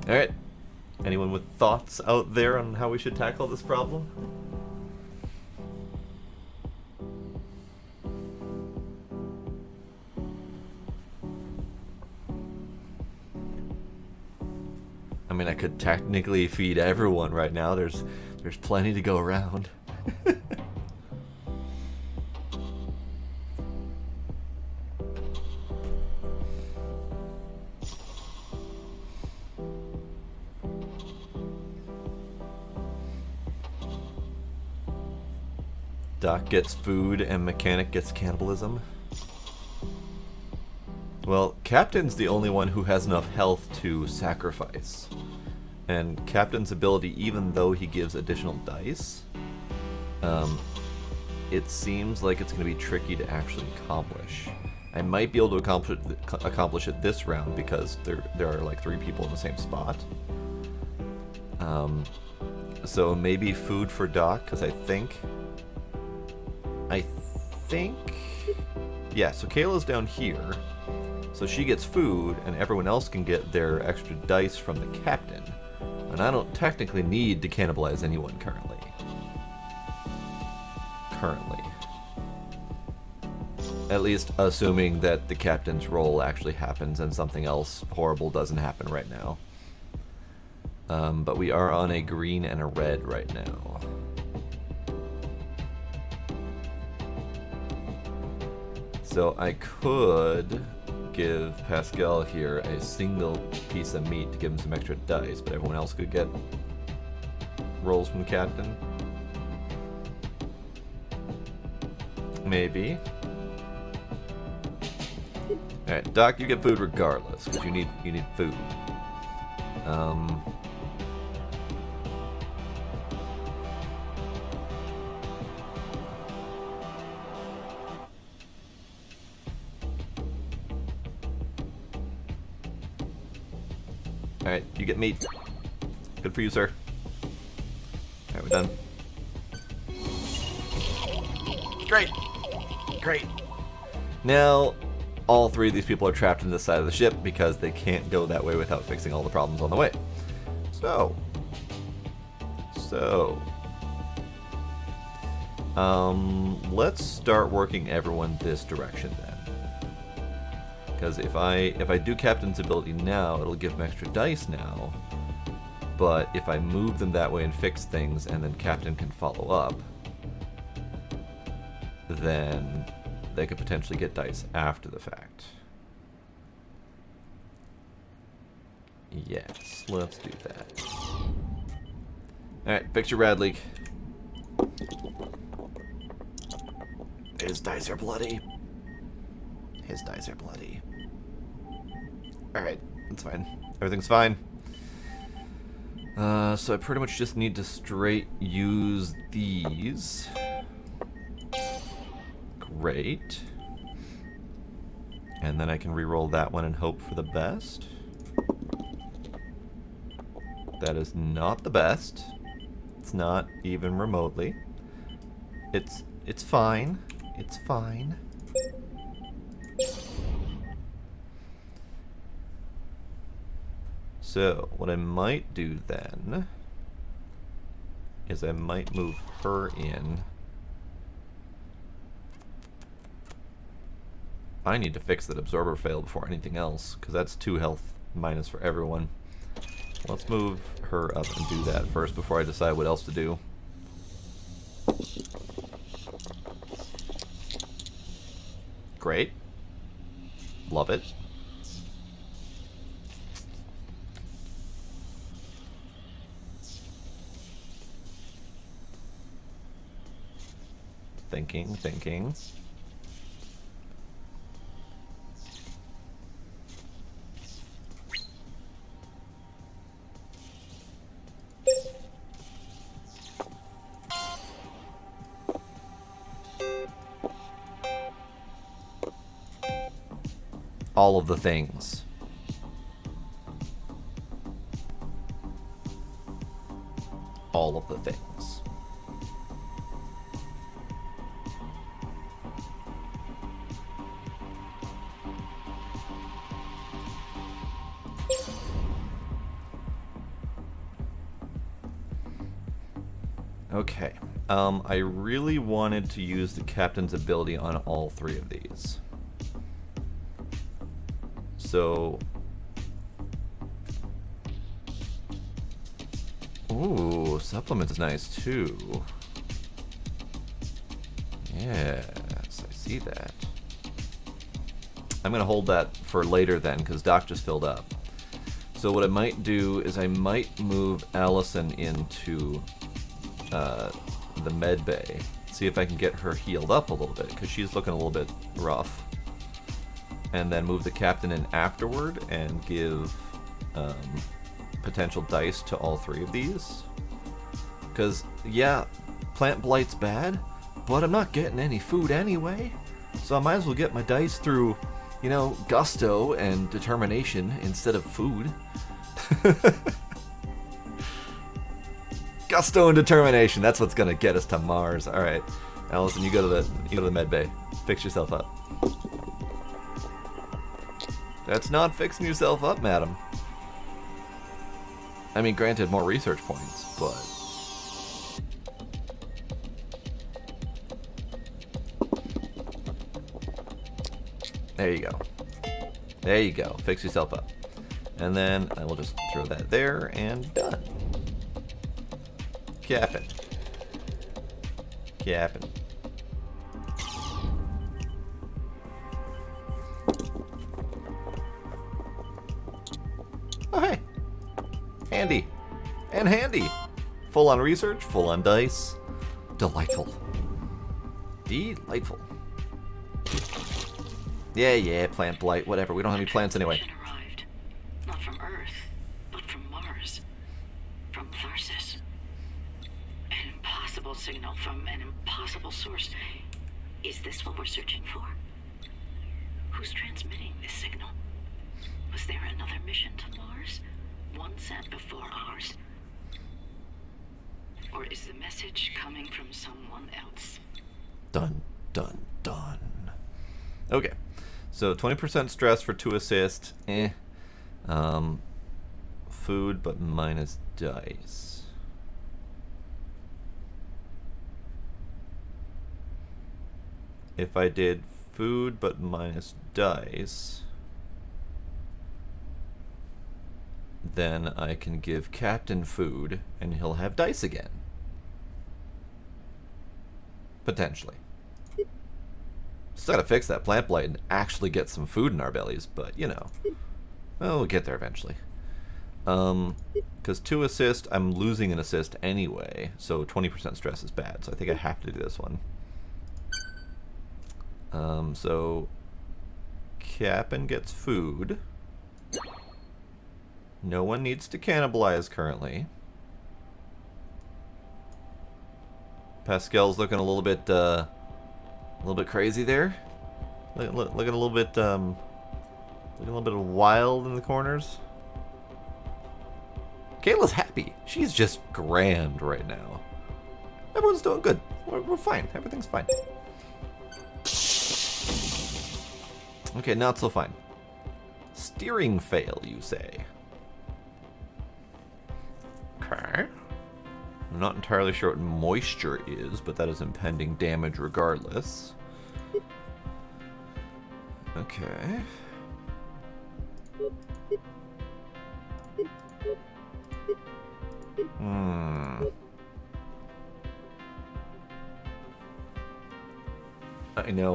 Alright. Anyone with thoughts out there on how we should tackle this problem? I mean, I could technically feed everyone right now. There's plenty to go around. Doc gets food and Mechanic gets cannibalism. Well, Captain's the only one who has enough health to sacrifice. And Captain's ability, even though he gives additional dice, it seems like it's going to be tricky to actually accomplish. I might be able to accomplish it this round because there are like 3 people in the same spot. So maybe food for Doc, because I think... Yeah, so Kayla's down here. So she gets food, and everyone else can get their extra dice from the captain. And I don't technically need to cannibalize anyone currently. At least assuming that the captain's role actually happens and something else horrible doesn't happen right now. But we are on a green and a red right now. So I could give Pascal here a single piece of meat to give him some extra dice, but everyone else could get rolls from the captain. Maybe. Alright, Doc, you get food regardless, because you need food. Alright, you get meat. Good for you, sir. Alright, we're done. Great! Great. Now, all 3 of these people are trapped in this side of the ship because they can't go that way without fixing all the problems on the way. So... let's start working everyone this direction then. Because if I do Captain's ability now, it'll give them extra dice now. But if I move them that way and fix things, and then Captain can follow up, then they could potentially get dice after the fact. Yes, let's do that. Alright, fix your rad leak. His dice are bloody. His dice are bloody. Alright, that's fine. Everything's fine. So I pretty much just need to straight use these. Great. And then I can re-roll that one and hope for the best. That is not the best. It's not even remotely. It's fine. It's fine. So, what I might do then is I might move her in. I need to fix that absorber fail before anything else, because that's 2 health minus for everyone. Let's move her up and do that first before I decide what else to do. Great. Love it. Thinking. All of the things. All of the things. Okay. I really wanted to use the captain's ability on all 3 of these. So... Ooh, supplement is nice too. Yes, I see that. I'm gonna hold that for later then, because Doc just filled up. So what I might do is I might move Allison into the med bay. see if I can get her healed up a little bit, because she's looking a little bit rough. And then move the captain in afterward and give potential dice to all 3 of these. Because, yeah, plant blight's bad, but I'm not getting any food anyway. So I might as well get my dice through, you know, gusto and determination instead of food. Gusto and determination, that's what's gonna get us to Mars. Alright, Allison, you go to the med bay. Fix yourself up. That's not fixing yourself up, madam. I mean, granted, more research points, but... There you go. There you go. Fix yourself up. And then I will just throw that there and done. Capping. Capping. Oh, hey. Handy. And handy. Full on research, full on dice. Delightful. Delightful. Yeah, plant blight, whatever. We don't have any plants anyway. Arrived. Not from Earth, but from Mars. From Tharsis. An impossible signal from an impossible source. Is this what we're searching for? Who's transmitting this signal? Was there another mission to Mars? One sent before ours? Or is the message coming from someone else? Dun, dun, dun. Okay. So 20% stress for 2 assists. Food, but minus dice. If I did food, but minus dice, then I can give Captain food, and he'll have dice again. Potentially. Still gotta fix that plant blight and actually get some food in our bellies, but you know. Well, we'll get there eventually. Because 2 assist, I'm losing an assist anyway, so 20% stress is bad, so I think I have to do this one. So Cap'n gets food. No one needs to cannibalize currently. Pascal's looking a little bit crazy there. Looking a little bit wild in the corners. Kayla's happy. She's just grand right now. Everyone's doing good. We're fine. Everything's fine. Okay, not so fine. Steering fail, you say? Okay. I'm not entirely sure what moisture is, but that is impending damage regardless. Okay.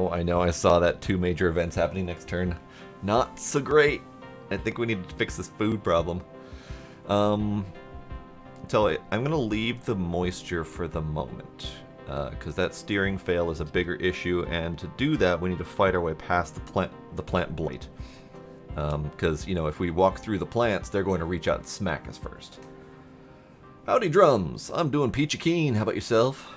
I know, I saw that 2 major events happening next turn. Not so great. I think we need to fix this food problem. Tell you, I'm gonna leave the moisture for the moment, because that steering fail is a bigger issue, and to do that, we need to fight our way past the plant blight. Because you know, if we walk through the plants, they're going to reach out and smack us first. Howdy, drums! I'm doing peachy keen. How about yourself?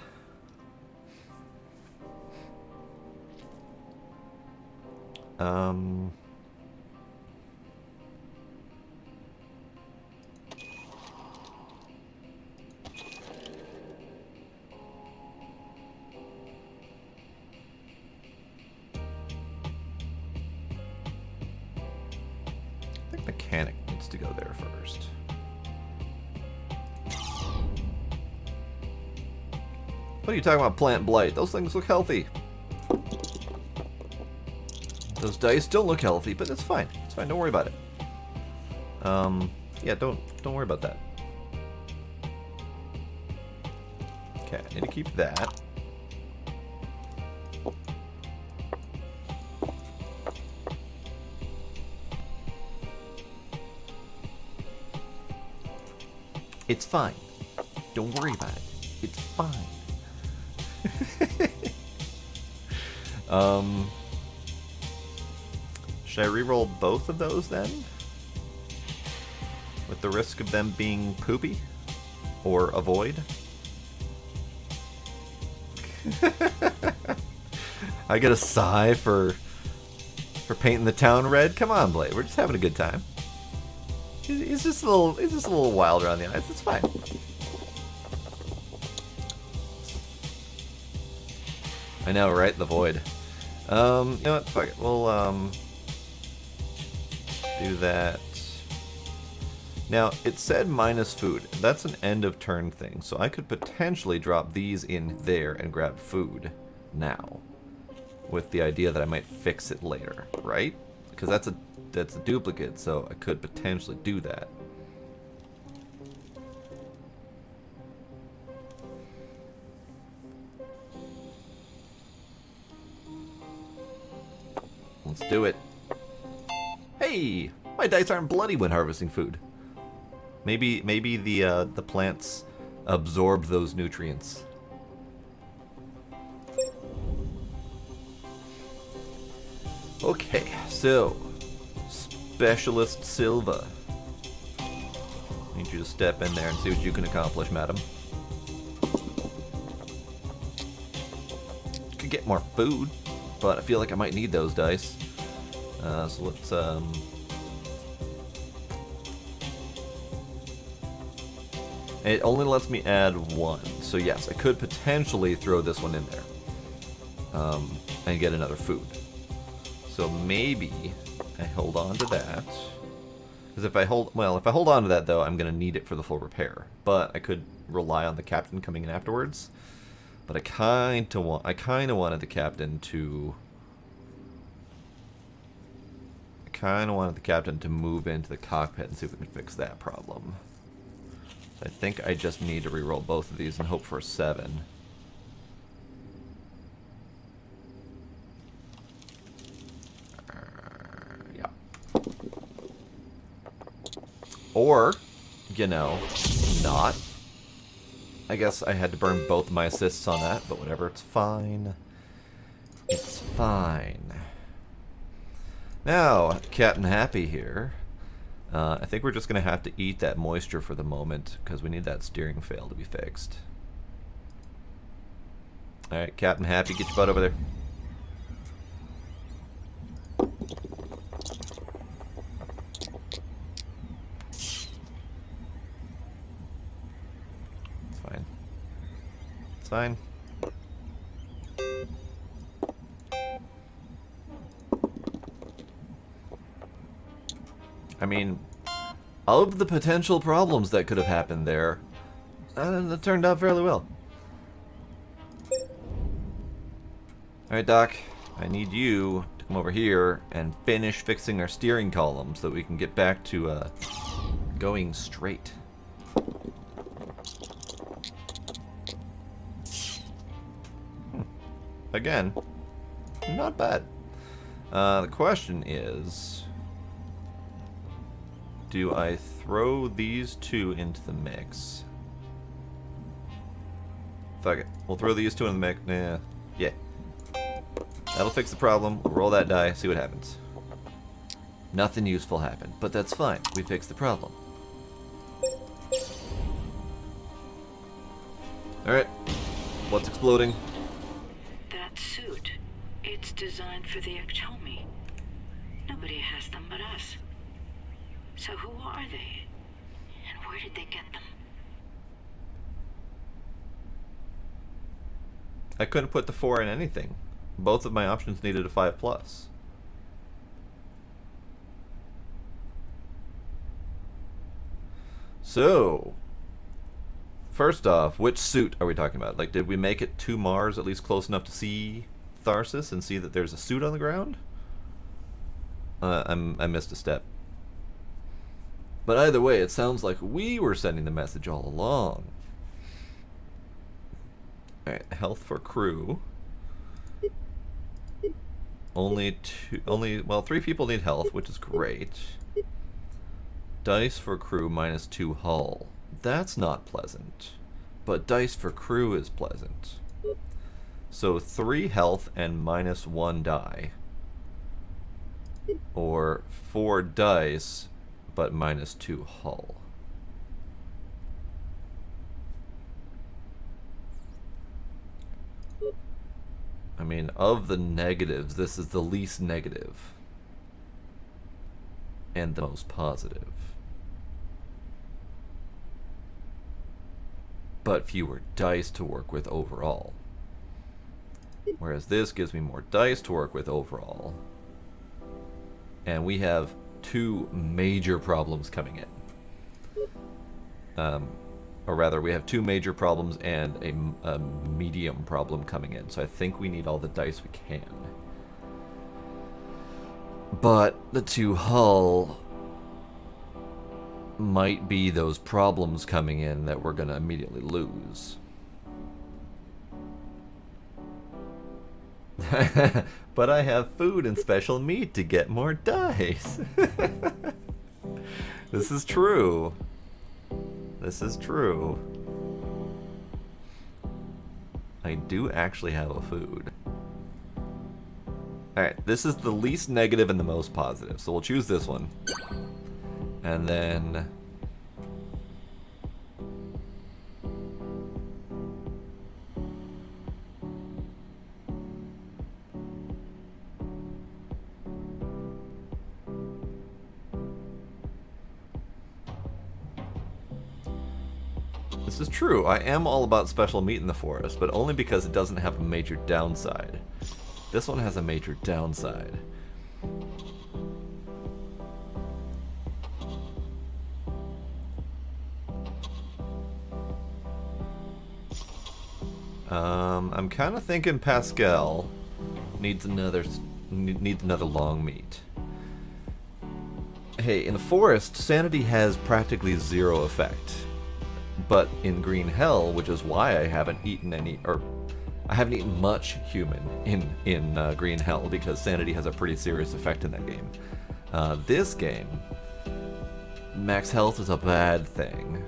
I think mechanic needs to go there first. What are you talking about, plant blight? Those things look healthy. Those dice don't look healthy, but that's fine. It's fine. Don't worry about it. Yeah, don't worry about that. Okay, I need to keep that. It's fine. Don't worry about it. It's fine. Um, should I reroll both of those then? With the risk of them being poopy? Or avoid? I get a sigh for painting the town red? Come on, Blade. We're just having a good time. He's just a little wild around the eyes. It's fine. I know, right? The void. You know what? Fuck it. We'll do that. Now, it said minus food. That's an end of turn thing, so I could potentially drop these in there and grab food now, with the idea that I might fix it later, right? Because that's a duplicate, so I could potentially do that. Let's do it. Hey, my dice aren't bloody when harvesting food. Maybe the plants absorb those nutrients. Okay, so Specialist Silva. Need you to step in there and see what you can accomplish, madam. Could get more food, but I feel like I might need those dice. So let's it only lets me add one, so yes, I could potentially throw this one in there and get another food. So maybe I hold on to that, because if I hold on to that though, I'm gonna need it for the full repair. But I could rely on the captain coming in afterwards. But I kind of wanted the captain to. I kind of wanted the captain to move into the cockpit and see if we can fix that problem. I think I just need to reroll both of these and hope for a 7. Yeah. Or, you know, not. I guess I had to burn both of my assists on that, but whatever, it's fine. It's fine. Now, Captain Happy here. I think we're just going to have to eat that moisture for the moment, because we need that steering fail to be fixed. Alright, Captain Happy, get your butt over there. It's fine. It's fine. I mean, of the potential problems that could have happened there, that turned out fairly well. Alright, Doc, I need you to come over here and finish fixing our steering column so that we can get back to going straight. Again, not bad. The question is, do I throw these two into the mix? Fuck it. We'll throw these two in the mix. Nah. Yeah. That'll fix the problem. We'll roll that die, see what happens. Nothing useful happened, but that's fine. We fixed the problem. Alright. What's exploding? That suit. It's designed for the Ectomi. Nobody has them but us. So who are they? And where did they get them? I couldn't put the 4 in anything. Both of my options needed a 5+. So, first off, which suit are we talking about? Like, did we make it to Mars at least close enough to see Tharsis and see that there's a suit on the ground? I missed a step. But either way, it sounds like we were sending the message all along. Alright, health for crew. Well, 3 people need health, which is great. Dice for crew -2 hull. That's not pleasant. But dice for crew is pleasant. So 3 health and -1 die. Or 4 dice, but -2 hull. I mean, of the negatives, this is the least negative. And the most positive. But fewer dice to work with overall. Whereas this gives me more dice to work with overall. And we have 2 major problems coming in. Or rather, we have 2 major problems and a medium problem coming in. So I think we need all the dice we can. But the 2 hull might be those problems coming in that we're going to immediately lose. But I have food and special meat to get more dice. This is true. This is true. I do actually have a food. Alright, this is the least negative and the most positive, so we'll choose this one. And then... This is true. I am all about special meat in the forest, but only because it doesn't have a major downside. This one has a major downside. I'm kind of thinking Pascal needs another long meat. Hey, in the forest, sanity has practically 0 effect. But in Green Hell, which is why I haven't eaten I haven't eaten much human in Green Hell, because sanity has a pretty serious effect in that game. This game, max health is a bad thing,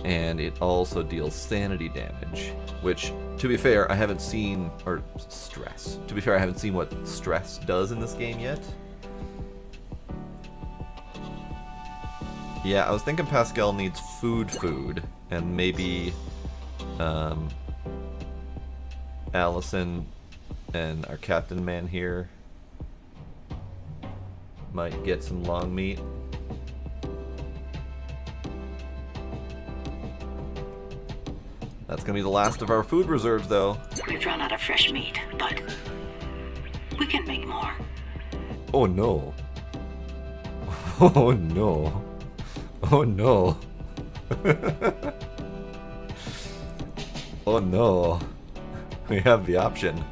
and it also deals sanity damage, which, to be fair, I haven't seen, or stress. To be fair, I haven't seen what stress does in this game yet. Yeah, I was thinking Pascal needs food, and maybe Allison and our captain man here might get some long meat. That's gonna be the last of our food reserves, though. We've run out of fresh meat, but we can make more. Oh no. Oh no. Oh no. Oh no. We have the option.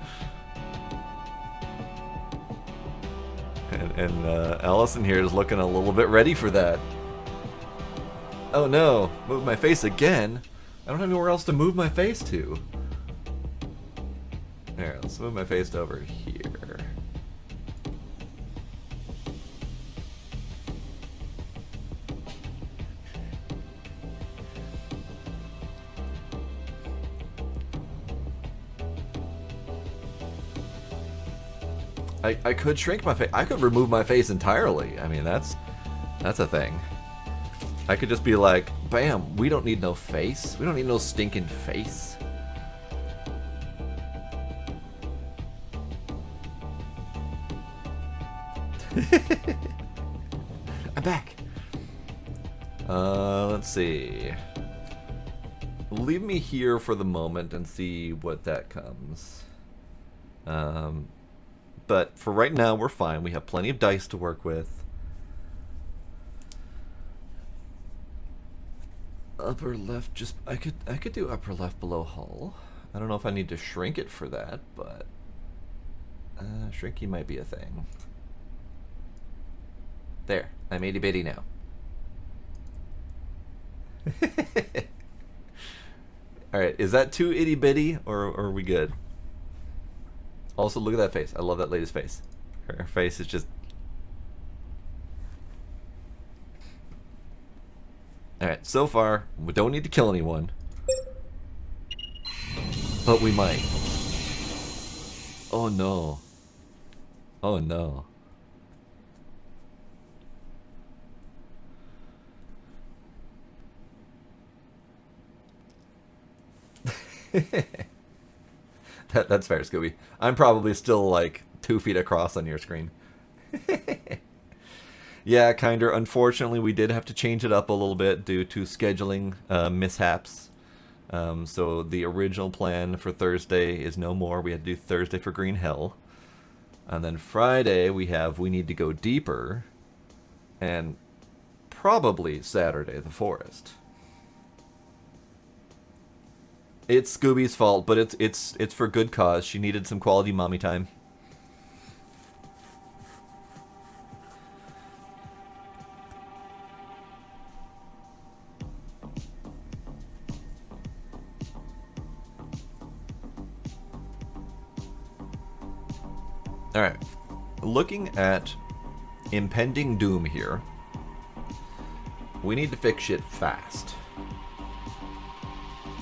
And Allison here is looking a little bit ready for that. Oh no, move my face again. I don't have anywhere else to move my face to. There, let's move my face over here. I could shrink my face. I could remove my face entirely. I mean, that's a thing. I could just be like, bam, we don't need no face. We don't need no stinking face. I'm back. Let's see. Leave me here for the moment and see what that comes. But for right now, we're fine. We have plenty of dice to work with. Upper left, just I could do upper left below hull. I don't know if I need to shrink it for that, but shrinky might be a thing. There, I'm itty bitty now. All right, is that too itty bitty, or are we good? Also, look at that face. I love that lady's face. Her face is just... Alright, so far, we don't need to kill anyone. But we might. Oh no. Oh no. That's fair, Scooby. I'm probably still like 2 feet across on your screen. Yeah, Kinder. Unfortunately, we did have to change it up a little bit due to scheduling mishaps. So the original plan for Thursday is no more. We had to do Thursday for Green Hill. And then Friday we need to go deeper. And probably Saturday, the forest. It's Scooby's fault, but it's for good cause. She needed some quality mommy time. Alright. Looking at impending doom here, we need to fix shit fast.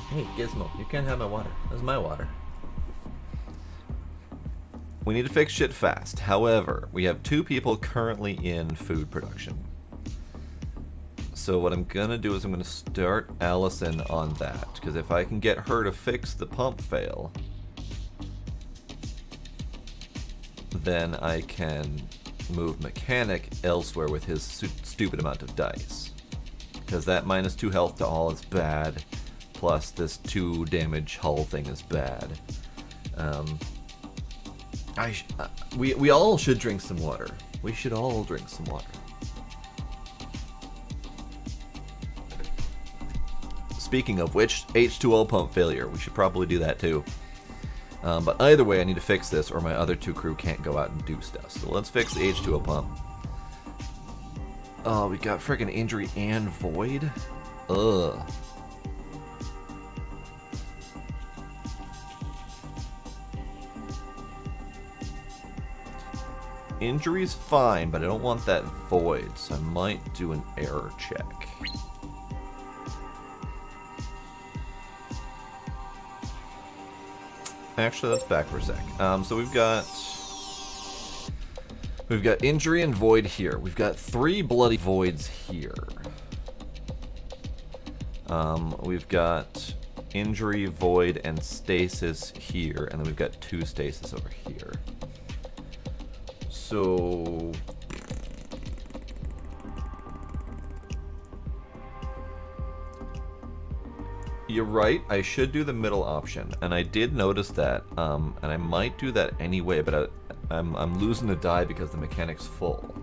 Hey, Gizmo, you can't have my water. That's my water. We need to fix shit fast. However, we have 2 people currently in food production. So what I'm going to do is I'm going to start Allison on that. Because if I can get her to fix the pump fail, then I can move Mechanic elsewhere with his stupid amount of dice. Because that -2 health to all is bad. Plus this 2 damage hull thing is bad. We all should drink some water. We should all drink some water. Speaking of which, H2O pump failure. We should probably do that too. But either way, I need to fix this or my other 2 crew can't go out and do stuff. So let's fix the H2O pump. Oh, we got freaking injury and void? Ugh. Injury's fine, but I don't want that void, so I might do an error check. Actually, let's back for a sec. So we've got injury and void here. We've got 3 bloody voids here. We've got injury, void, and stasis here, and then we've got 2 stasis over here. So you're right, I should do the middle option, and I did notice that, and I might do that anyway, but I'm losing a die because the mechanic's full.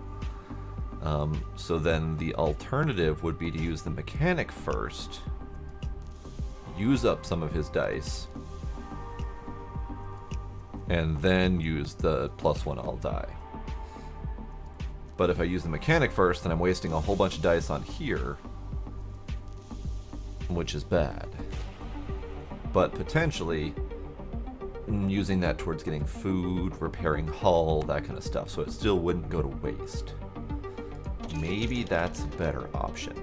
So then the alternative would be to use the mechanic first, use up some of his dice, and then use the +1 all die. But if I use the mechanic first, then I'm wasting a whole bunch of dice on here, which is bad. But potentially using that towards getting food, repairing hull, that kind of stuff, so it still wouldn't go to waste. Maybe that's a better option.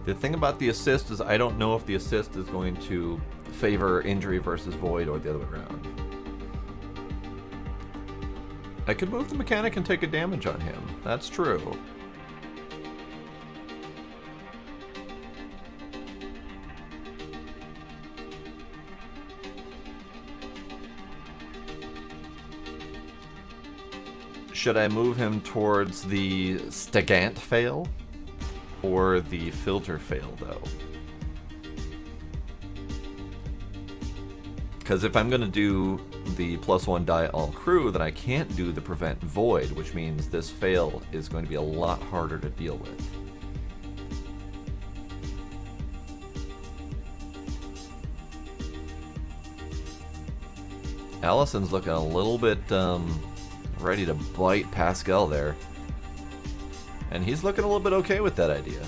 The thing about the assist is I don't know if the assist is going to favor injury versus void or the other way around. I could move the mechanic and take a damage on him. That's true. Should I move him towards the Stegant fail? Or the filter fail, though? Because if I'm going to do the +1 die all crew, then I can't do the prevent void, which means this fail is going to be a lot harder to deal with. Allison's looking a little bit ready to bite Pascal there. And he's looking a little bit okay with that idea.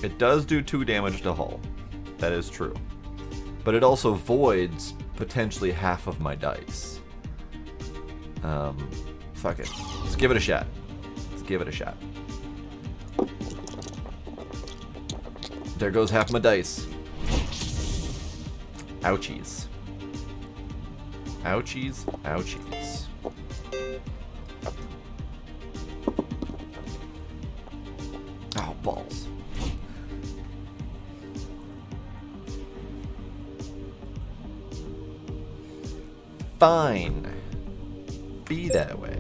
It does do 2 damage to hull. That is true. But it also voids potentially half of my dice. Fuck it. Let's give it a shot. Let's give it a shot. There goes half my dice. Ouchies. Ouchies, ouchies. Oh, balls. Fine. Be that way.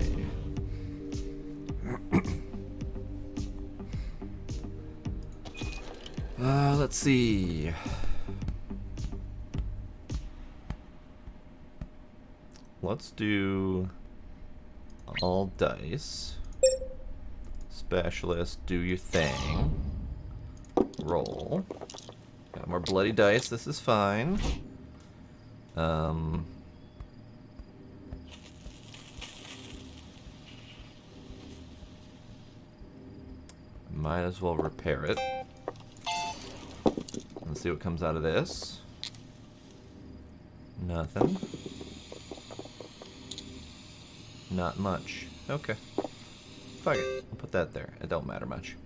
Let's see. Let's do all dice. Specialist, do your thing. Roll. Got more bloody dice, this is fine. Might as well repair it. Let's see what comes out of this. Nothing. Not much. Okay. Fuck it. I'll put that there. It don't matter much.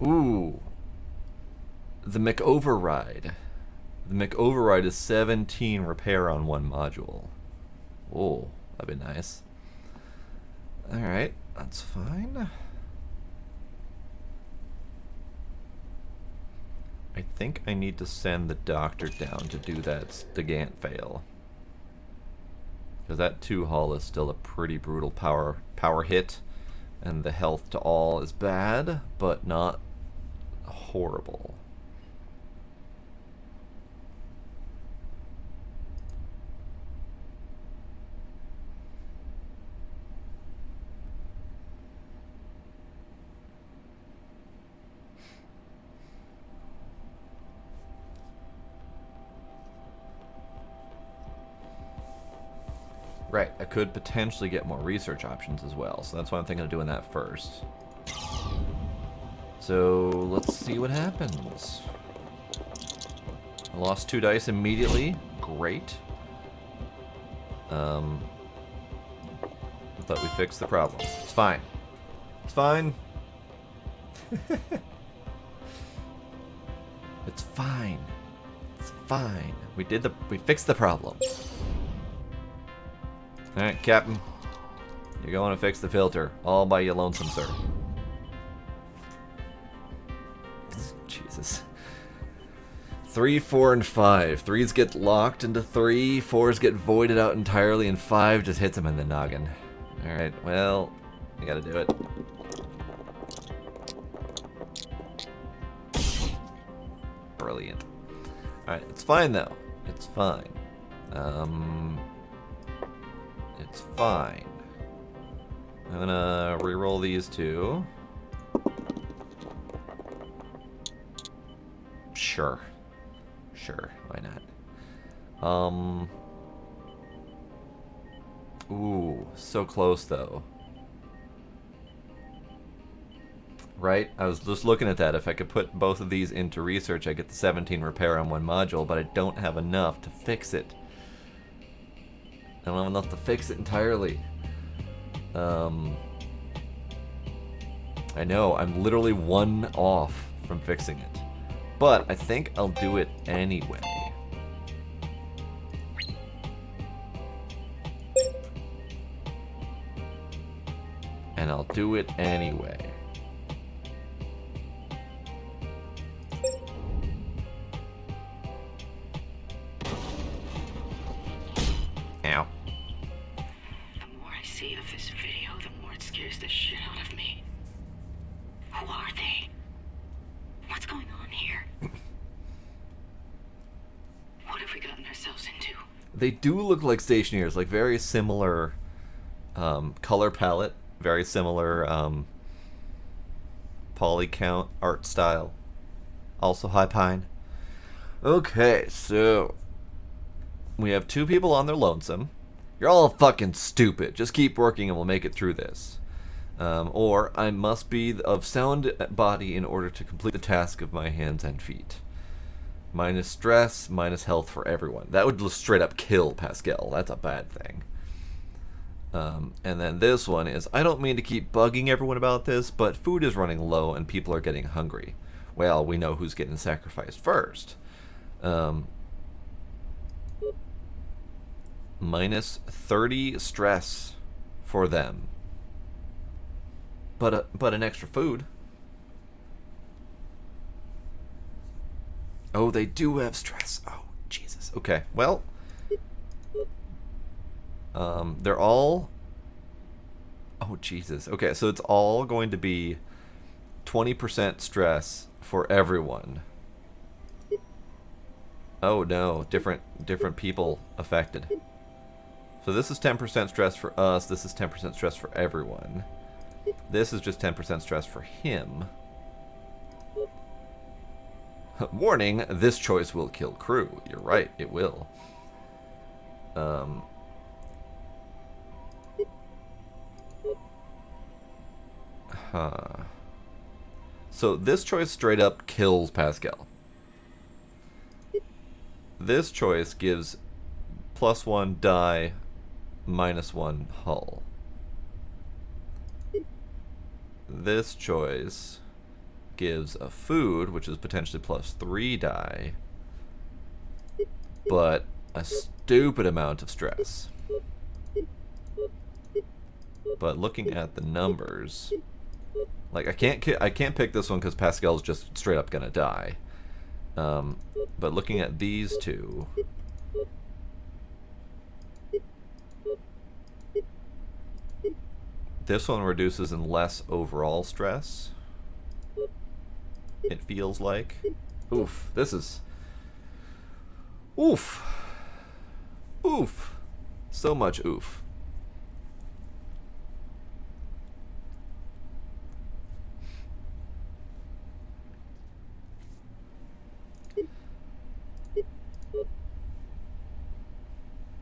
Ooh. The McOverride. The McOverride is 17 repair on 1 module. Oh, that'd be nice. Alright, that's fine. I think I need to send the doctor down to do that Stigant fail. Because that 2 hull is still a pretty brutal power hit. And the health to all is bad, but not horrible. Right, I could potentially get more research options as well, so that's why I'm thinking of doing that first. So, let's see what happens. I lost 2 dice immediately. Great. But we fixed the problem. It's fine. It's fine. It's fine. It's fine. We fixed the problem. Alright, Captain. You're going to fix the filter. All by your lonesome, sir. Jesus. 3, 4, and 5. 3s get locked into 3, 4s get voided out entirely, and 5 just hits him in the noggin. Alright, well, you gotta do it. Brilliant. Alright, it's fine though. It's fine. It's fine. I'm gonna reroll these 2. Sure. Sure, why not? Ooh, so close though. Right? I was just looking at that. If I could put both of these into research, I get the 17 repair on 1 module, but I don't have enough to fix it. I don't have enough to fix it entirely. I know, I'm literally 1 off from fixing it. But I think I'll do it anyway. And I'll do it anyway. Ow. The more I see of this video, the more it scares the shit out of me. Who are they? What's going on here? What have we gotten ourselves into? They do look like stationeers, like very similar color palette, very similar poly count art style. Also high pine. Okay, so we have 2 people on their lonesome. You're all fucking stupid. Just keep working and we'll make it through this. Or I must be of sound body in order to complete the task of my hands and feet. Minus stress, minus health for everyone. That would just straight up kill Pascal. That's a bad thing. And then this one is, I don't mean to keep bugging everyone about this, but food is running low and people are getting hungry. Well, we know who's getting sacrificed first. Minus 30 stress for them. But an extra food. Oh, they do have stress. Oh, Jesus. Okay, well, they're all... Oh, Jesus. Okay, so it's all going to be 20% stress for everyone. Oh, no. Different people affected. So this is 10% stress for us. This is 10% stress for everyone. This is just 10% stress for him. Warning, this choice will kill crew. You're right, it will. So this choice straight up kills Pascal. This choice gives +1 die, -1 hull. This choice gives a food, which is potentially +3 die, but a stupid amount of stress. But looking at the numbers, like I can't pick this one because Pascal's just straight up gonna die. But looking at these two, this one reduces in less overall stress. It feels like. Oof. This is... Oof. Oof. So much oof.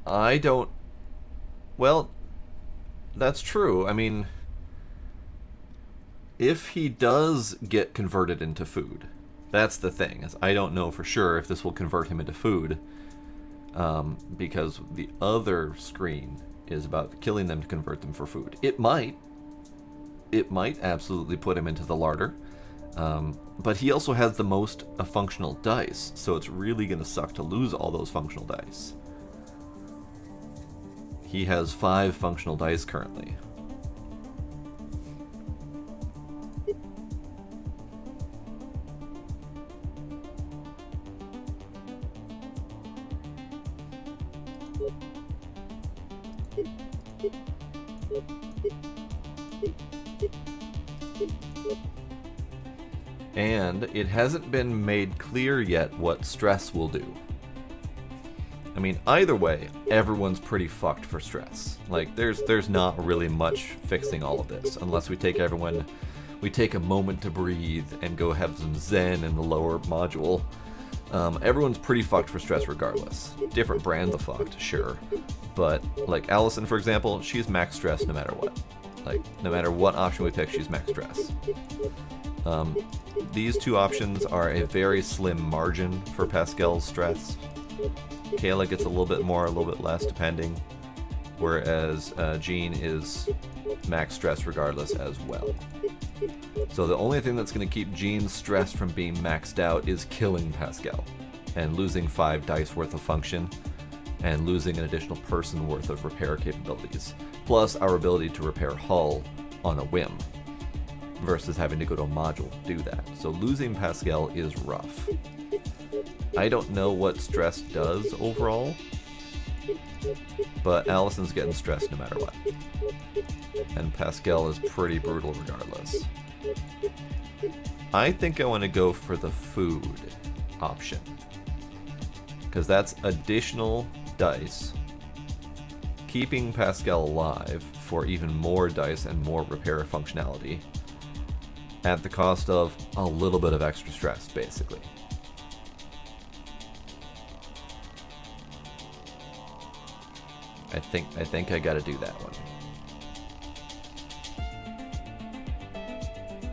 I don't... Well, that's true. I mean, if he does get converted into food, that's the thing. Is I don't know for sure if this will convert him into food, because the other screen is about killing them to convert them for food. It might absolutely put him into the larder, but he also has the most functional dice, so it's really going to suck to lose all those functional dice. He has 5 functional dice currently. And it hasn't been made clear yet what stress will do. I mean, either way, everyone's pretty fucked for stress. Like, there's not really much fixing all of this, unless we take a moment to breathe and go have some zen in the lower module. Everyone's pretty fucked for stress regardless. Different brands of fucked, sure. But, like, Allison, for example, she's max stress no matter what. Like, no matter what option we pick, she's max stress. These two options are a very slim margin for Pascal's stress. Kayla gets a little bit more, a little bit less, depending. Whereas Jean is max stress regardless as well. So the only thing that's going to keep Jean's stress from being maxed out is killing Pascal. And losing 5 dice worth of function. And losing an additional person worth of repair capabilities. Plus our ability to repair hull on a whim. Versus having to go to a module to do that. So losing Pascal is rough. I don't know what stress does overall, but Allison's getting stressed no matter what. And Pascal is pretty brutal regardless. I think I want to go for the food option, because that's additional dice, keeping Pascal alive for even more dice and more repair functionality, at the cost of a little bit of extra stress, basically. I think I gotta do that one.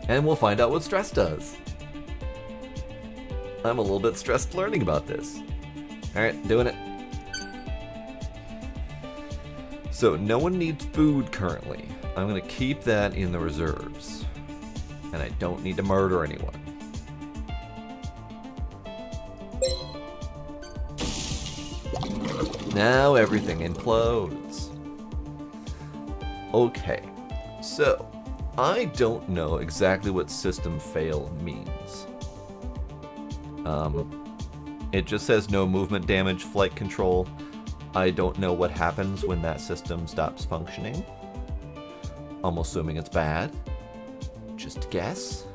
And we'll find out what stress does. I'm a little bit stressed learning about this. Alright, doing it. So, no one needs food currently. I'm going to keep that in the reserves. And I don't need to murder anyone. Now everything implodes. Okay, so I don't know exactly what system fail means. It just says no movement damage, flight control. I don't know what happens when that system stops functioning. I'm assuming it's bad. Just guess.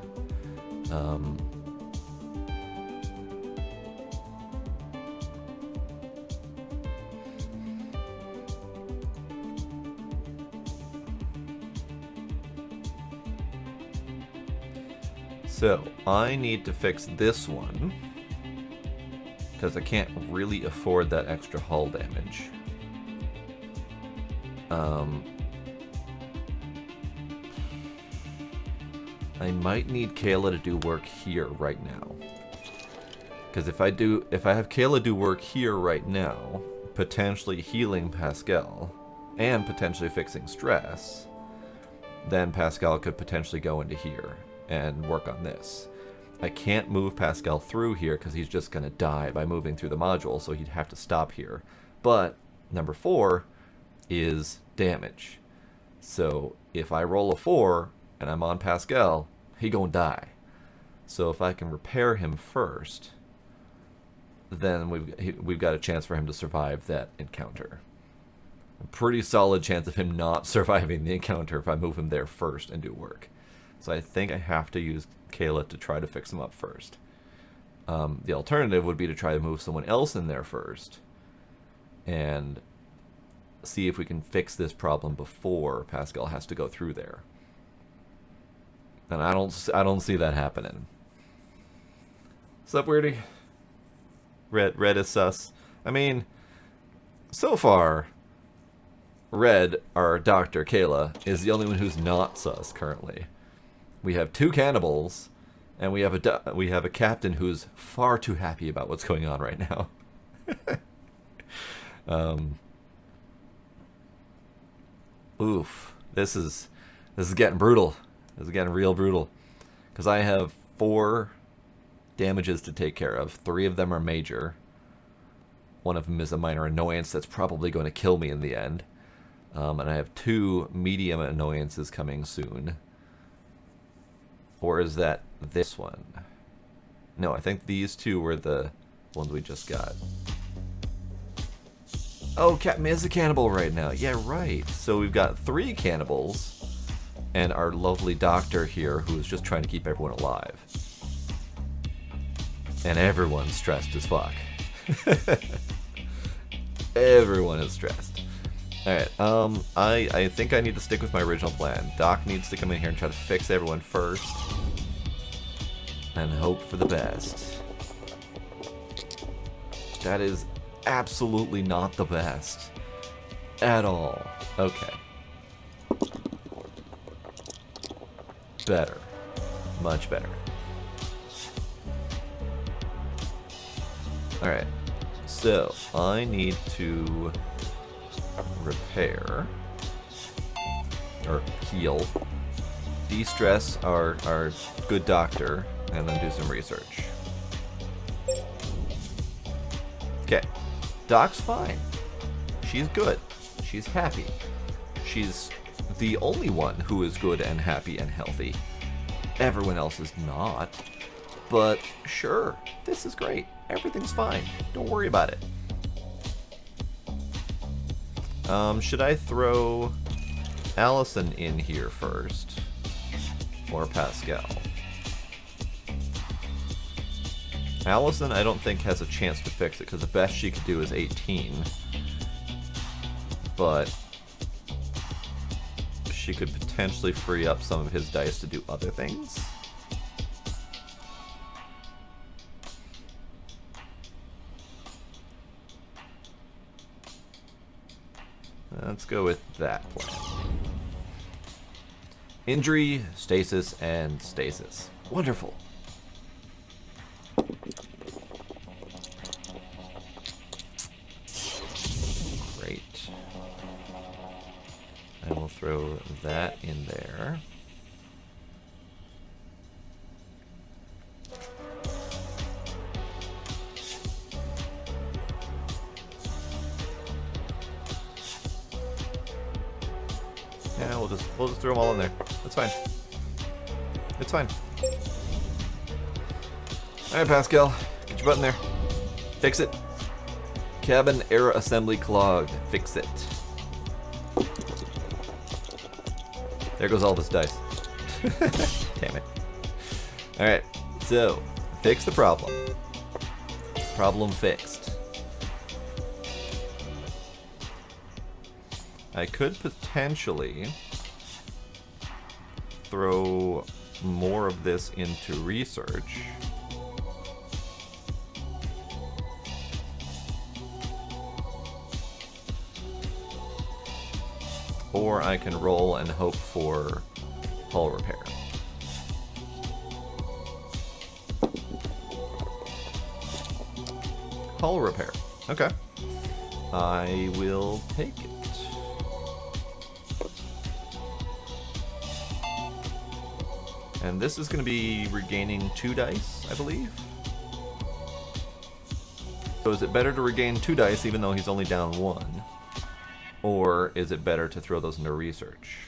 So, I need to fix this one, because I can't really afford that extra hull damage. I might need Kayla to do work here right now. Because if I have Kayla do work here right now, potentially healing Pascal, and potentially fixing stress, then Pascal could potentially go into here and work on this. I can't move Pascal through here because he's just going to die by moving through the module, so he'd have to stop here. But number 4 is damage. So if I roll a 4 and I'm on Pascal, he gonna die. So if I can repair him first, then we've got a chance for him to survive that encounter. A pretty solid chance of him not surviving the encounter if I move him there first and do work. So I think I have to use Kayla to try to fix him up first. The alternative would be to try to move someone else in there first and see if we can fix this problem before Pascal has to go through there. And I don't see that happening. Sup, Weirdy? Red is sus. I mean, so far, Red, our doctor, Kayla, is the only one who's not sus currently. We have 2 cannibals, and we have a captain who's far too happy about what's going on right now. Oof, this is getting brutal. This is getting real brutal, because I have 4 damages to take care of. 3 of them are major. One of them is a minor annoyance that's probably going to kill me in the end. And I have 2 medium annoyances coming soon. Or is that this one? No, I think these 2 were the ones we just got. Oh, Captain is a cannibal right now. Yeah, right. So we've got 3 cannibals, and our lovely doctor here who is just trying to keep everyone alive. And everyone's stressed as fuck. Everyone is stressed. Alright, I think I need to stick with my original plan. Doc needs to come in here and try to fix everyone first. And hope for the best. That is absolutely not the best. At all. Okay. Better. Much better. Alright. So, I need to repair. Or heal. De-stress our good doctor. And then do some research. Okay. Doc's fine. She's good. She's happy. She's the only one who is good and happy and healthy. Everyone else is not. But sure, this is great. Everything's fine. Don't worry about it. Should I throw Allison in here first? Or Pascal? Allison, I don't think has a chance to fix it, because the best she could do is 18. But she could potentially free up some of his dice to do other things. Let's go with that plan. Injury, stasis, and stasis. Wonderful. Great. I will throw that in there. Yeah, we'll just throw them all in there. That's fine. It's fine. Alright, Pascal. Get your butt in there. Fix it. Cabin air assembly clogged. Fix it. There goes all this dice. Damn it. Alright, so fix the problem. Problem fixed. I could potentially throw more of this into research. Or I can roll and hope for hull repair. Hull repair. Okay. I will take it. And this is going to be regaining 2 dice, I believe. So is it better to regain 2 dice even though he's only down 1? Or is it better to throw those into research?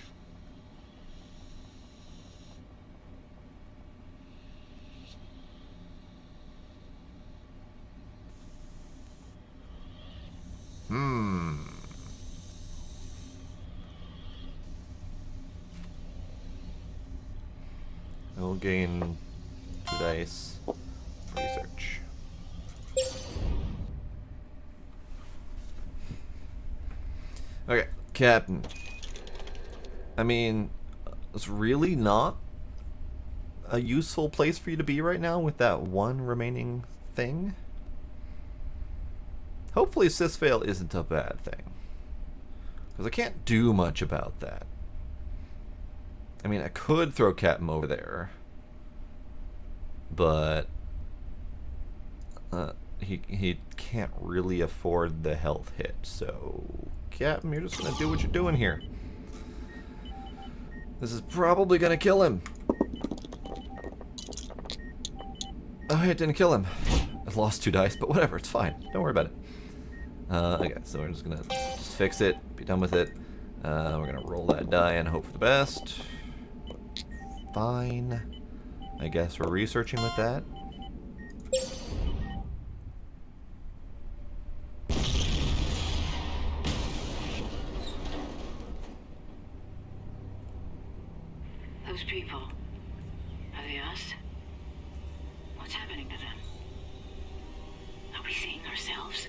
I will gain 2 dice. Research. Okay, Captain. I mean, it's really not a useful place for you to be right now with that 1 remaining thing. Hopefully sysfail isn't a bad thing. Because I can't do much about that. I mean, I could throw Captain over there. But he can't really afford the health hit, so Captain, you're just gonna do what you're doing here. This is probably gonna kill him. Oh, it didn't kill him. I lost 2 dice, but whatever, it's fine. Don't worry about it. Okay, so we're just gonna fix it, be done with it. We're gonna roll that die and hope for the best. Fine. I guess we're researching with that. Those people, are they us? What's happening to them? Are we seeing ourselves?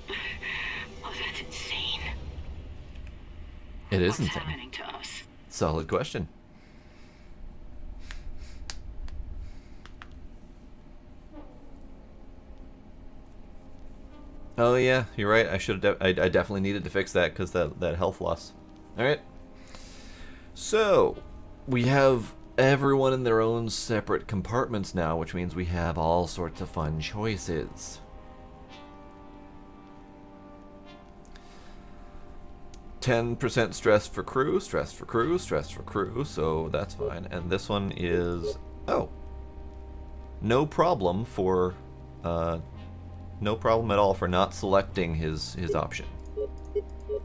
Oh, that's insane. It is What's insane. happening to us? Solid question. Oh yeah, you're right. I should have. I definitely needed to fix that because that health loss. All right. So we have everyone in their own separate compartments now, which means we have all sorts of fun choices. %, stress for crew, stress for crew, stress for crew. So that's fine. And this one is no problem for. No problem at all for not selecting his option.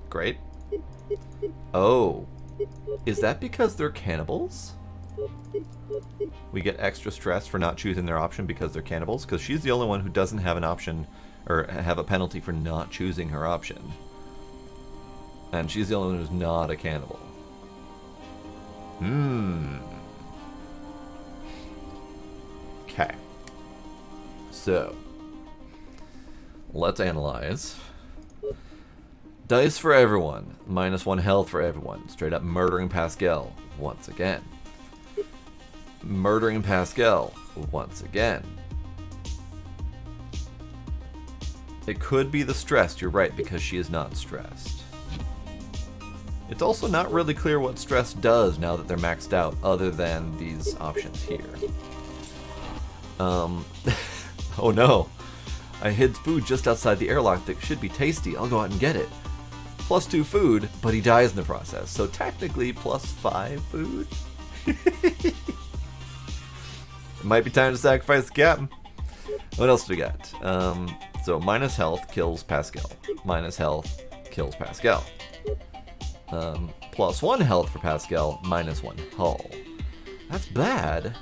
Great. Oh. Is that because they're cannibals? We get extra stress for not choosing their option because they're cannibals? Because she's the only one who doesn't have an option or have a penalty for not choosing her option. And she's the only one who's not a cannibal. Okay. So. Let's analyze. Dice for everyone. -1 health for everyone. Straight up murdering Pascal once again. Murdering Pascal once again. It could be the stressed, you're right, because she is not stressed. It's also not really clear what stress does now that they're maxed out, other than these options here. Oh no. I hid food just outside the airlock that should be tasty. I'll go out and get it. +2 food, but he dies in the process. So technically +5 food? It might be time to sacrifice the captain. What else do we got? So minus health kills Pascal. Minus health kills Pascal. +1 health for Pascal, -1 hull. That's bad,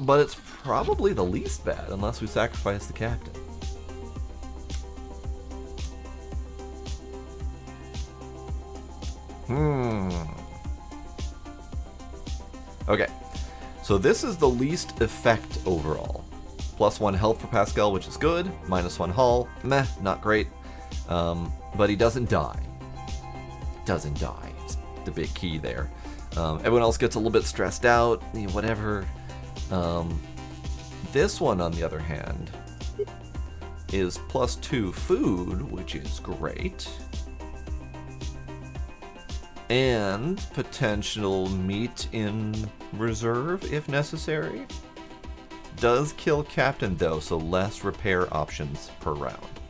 but it's probably the least bad unless we sacrifice the captain. Okay, so this is the least effect overall. +1 health for Pascal, which is good. -1 hull, meh, not great. But he doesn't die. Doesn't die. It's the big key there. Everyone else gets a little bit stressed out, whatever. This one, on the other hand, is +2 food, which is great. And potential meat in reserve if necessary. Does kill Captain though, so less repair options per round.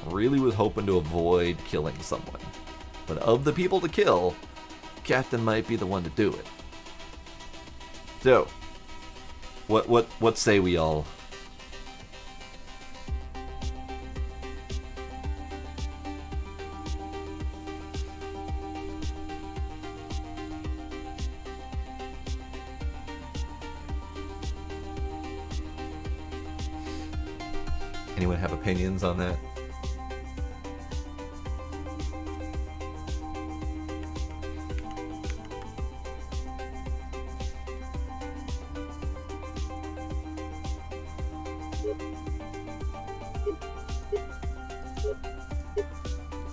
Really was hoping to avoid killing someone. But of the people to kill, Captain might be the one to do it. So, what say we all? Anyone have opinions on that?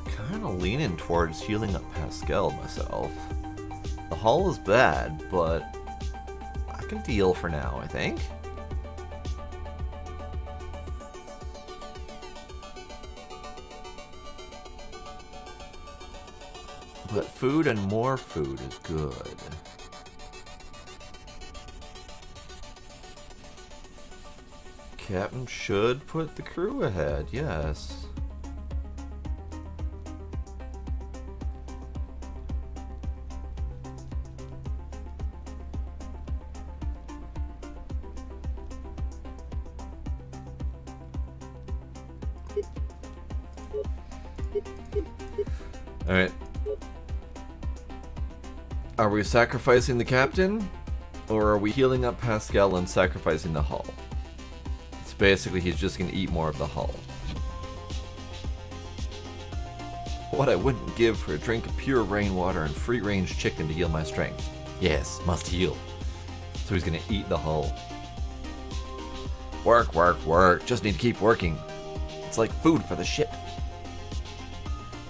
Kind of leaning towards healing up Pascal myself. The hull is bad, but I can deal for now, I think. But food and more food is good. Captain should put the crew ahead, yes. Alright. Are we sacrificing the captain? Or are we healing up Pascal and sacrificing the hull? It's basically he's just going to eat more of the hull. What I wouldn't give for a drink of pure rainwater and free-range chicken to heal my strength. Yes, must heal. So he's going to eat the hull. Work, work, work. Just need to keep working. It's like food for the ship.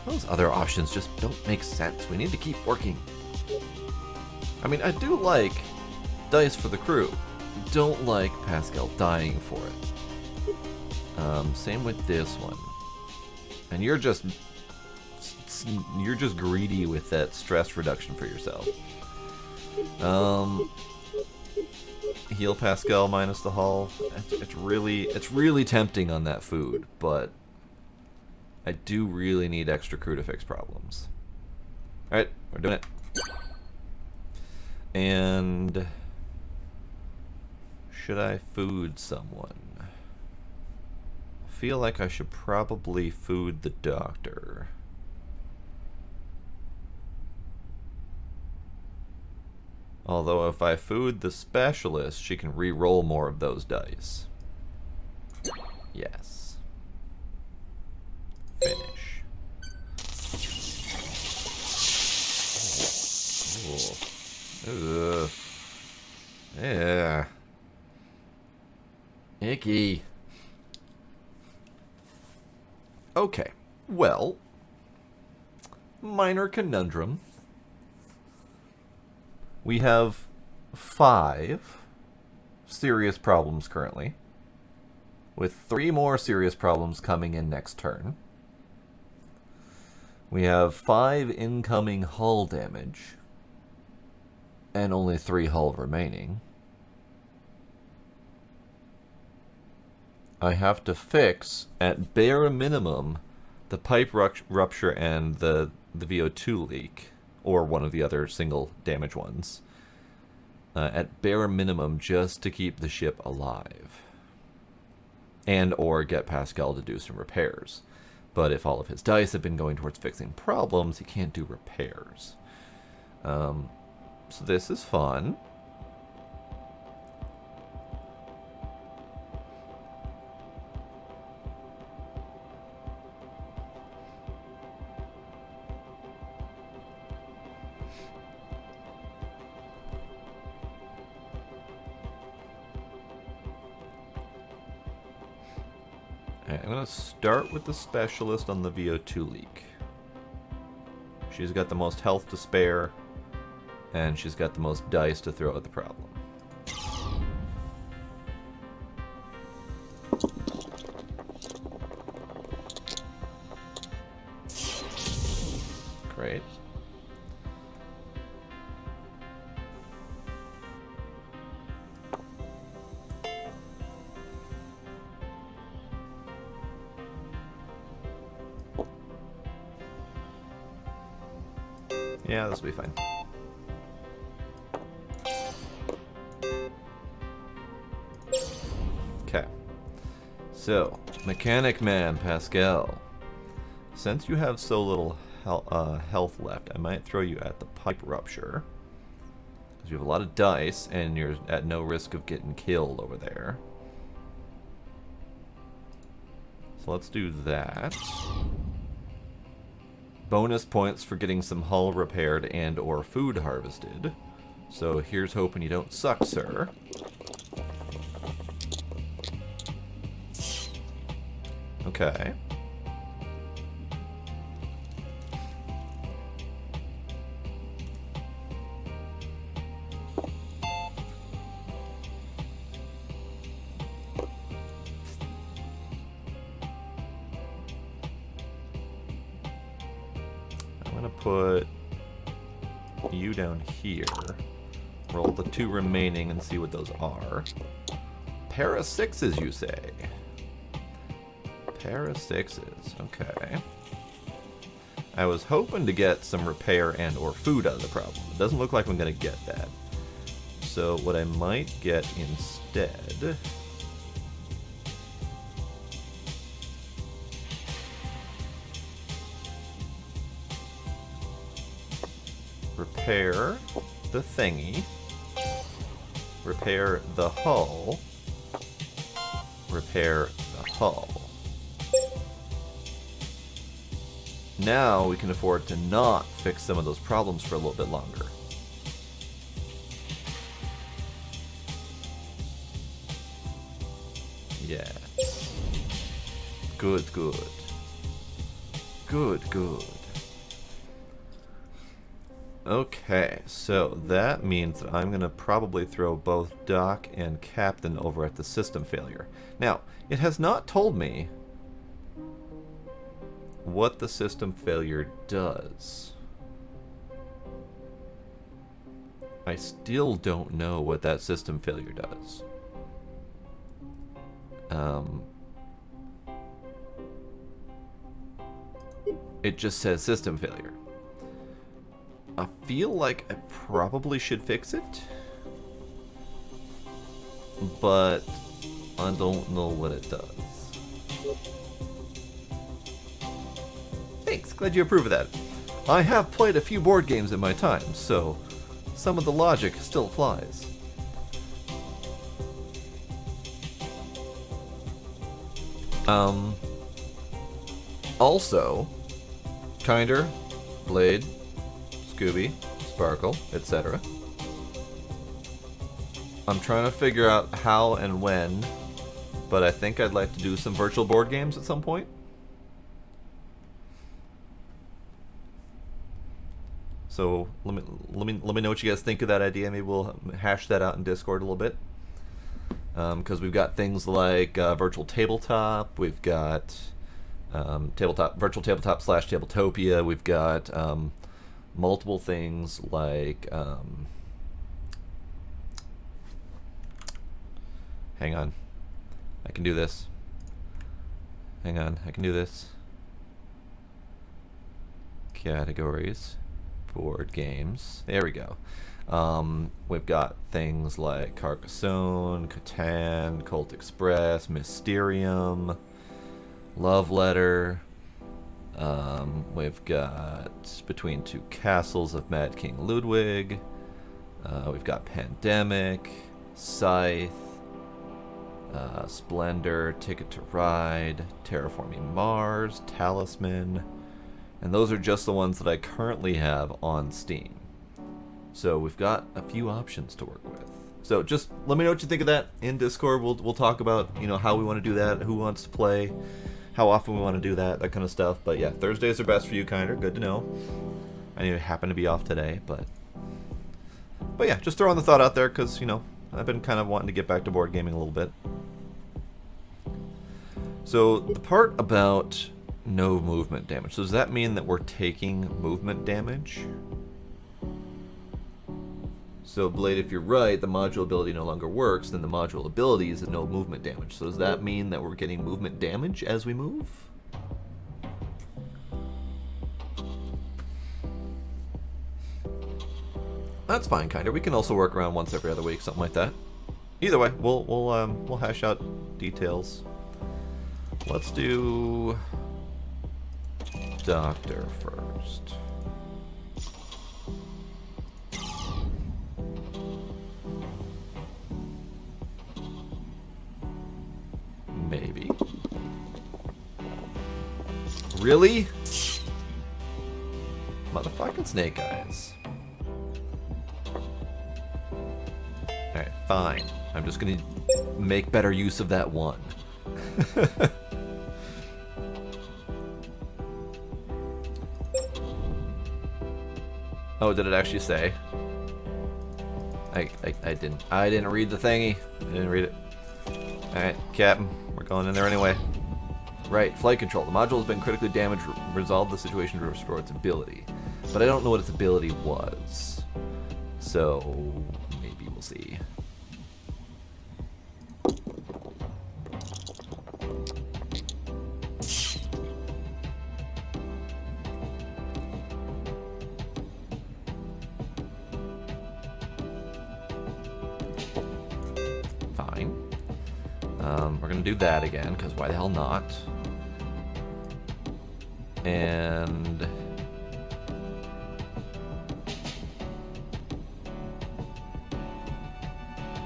Those other options just don't make sense. We need to keep working. I mean, I do like dice for the crew. Don't like Pascal dying for it. Same with this one. And you're just greedy with that stress reduction for yourself. Heal Pascal minus the hull. It's really tempting on that food, but I do really need extra crew to fix problems. All right, we're doing it. And should I food someone? I feel like I should probably food the doctor. Although if I food the specialist, she can re-roll more of those dice. Yes. Finish. Oh. Ugh. Yeah. Icky. Okay. Well, minor conundrum. We have 5 serious problems currently, with 3 more serious problems coming in next turn. We have 5 incoming hull damage. And only 3 hull remaining. I have to fix, at bare minimum, the pipe rupture and the VO2 leak. Or one of the other single damage ones. At bare minimum, just to keep the ship alive. And or get Pascal to do some repairs. But if all of his dice have been going towards fixing problems, he can't do repairs. So this is fun. I'm going to start with the specialist on the VO2 leak. She's got the most health to spare, and she's got the most dice to throw at the problem. Great. Yeah, this will be fine. Okay. So, Mechanic Man, Pascal. Since you have so little health left, I might throw you at the pipe rupture. Because you have a lot of dice, and you're at no risk of getting killed over there. So let's do that. Bonus points for getting some hull repaired and or food harvested. So here's hoping you don't suck, sir. Okay. Put you down here. Roll the 2 remaining and see what those are. Pair of 6s, you say? Pair of 6s. Okay. I was hoping to get some repair and or food out of the problem. It doesn't look like I'm going to get that. So what I might get instead... repair the thingy, repair the hull, repair the hull. Now we can afford to not fix some of those problems for a little bit longer. Yes. Good, good. Good, good. Okay, so that means that I'm going to probably throw both Doc and Captain over at the system failure. Now, it has not told me what the system failure does. I still don't know what that system failure does. It just says system failure. I feel like I probably should fix it, but I don't know what it does. Thanks, glad you approve of that. I have played a few board games in my time, so some of the logic still applies. Also, Kinder, Blade, Scooby, Sparkle, etc. I'm trying to figure out how and when, but I think I'd like to do some virtual board games at some point. So let me know what you guys think of that idea. Maybe we'll hash that out in Discord a little bit. Because we've got things like virtual tabletop, we've got tabletop, virtual tabletop / Tabletopia. We've got multiple things like hang on, I can do this. Hang on, I can do this. Categories, board games. There we go. We've got things like Carcassonne, Catan, Colt Express, Mysterium, Love Letter. We've got Between Two Castles of Mad King Ludwig. We've got Pandemic, Scythe, Splendor, Ticket to Ride, Terraforming Mars, Talisman. And those are just the ones that I currently have on Steam. So we've got a few options to work with. So just let me know what you think of that in Discord. We'll talk about, you know, how we want to do that, who wants to play, how often we want to do that kind of stuff. But yeah, Thursdays are best for you, Kinder. Good to know. I happen to be off today, but yeah, just throwing the thought out there because, you know, I've been kind of wanting to get back to board gaming a little bit. So the part about no movement damage. So does that mean that we're taking movement damage? So Blade, if you're right, the module ability no longer works, then the module ability is no movement damage. So does that mean that we're getting movement damage as we move? That's fine, kinda. We can also work around once every other week, something like that. Either way, we'll hash out details. Let's do Doctor first. Maybe. Really? Motherfucking Snake Eyes. Alright, fine. I'm just gonna make better use of that one. Oh, did it actually say? I didn't read the thingy. I didn't read it. Alright, Captain. We're going in there anyway. Right, flight control. The module has been critically damaged. Resolve the situation to restore its ability. But I don't know what its ability was. So, maybe we'll see. Fine. We're going to do that again, because why the hell not? And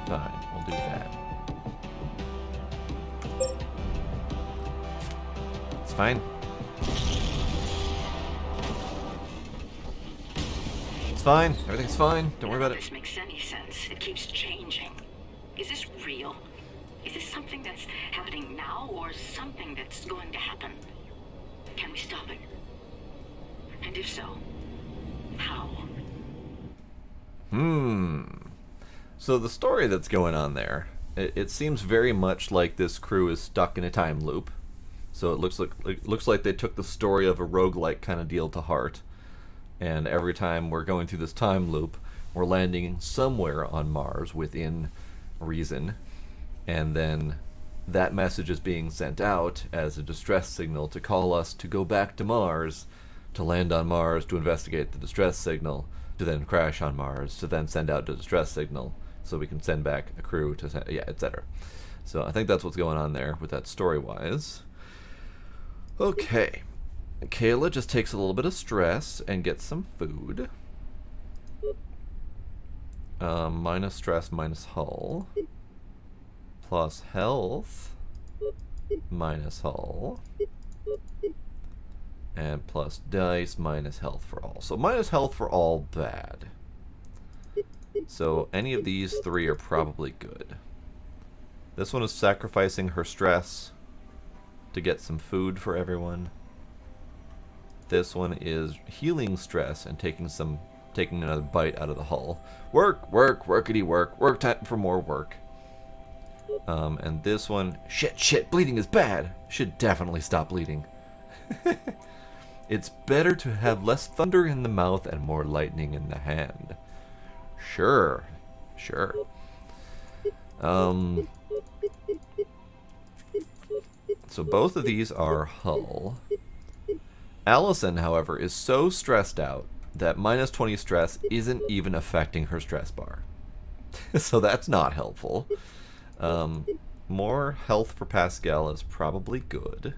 fine, we'll do that. It's fine. It's fine. Everything's fine. Don't worry about it. This makes any sense. It keeps changing. Is this real? Is this something that's happening now, or something that's going to happen? Can we stop it? And if so, how? So the story that's going on there, it seems very much like this crew is stuck in a time loop. So it looks like they took the story of a roguelike kind of deal to heart. And every time we're going through this time loop, we're landing somewhere on Mars within reason. And then that message is being sent out as a distress signal to call us to go back to Mars, to land on Mars, to investigate the distress signal, to then crash on Mars, to then send out the distress signal so we can send back a crew to send, yeah, etc. So I think that's what's going on there with that story-wise. Okay. Kayla just takes a little bit of stress and gets some food. Minus stress, minus hull. Plus health, minus hull, and plus dice, minus health for all. So minus health for all, bad. So any of these three are probably good. This one is sacrificing her stress to get some food for everyone. This one is healing stress and taking another bite out of the hull. Work, work, workity work, work time for more work. And this one, shit, bleeding is bad. Should definitely stop bleeding. It's better to have less thunder in the mouth and more lightning in the hand. Sure. Sure. So both of these are Hull. Allison, however, is so stressed out that minus 20 stress isn't even affecting her stress bar. So that's not helpful. More health for Pascal is probably good.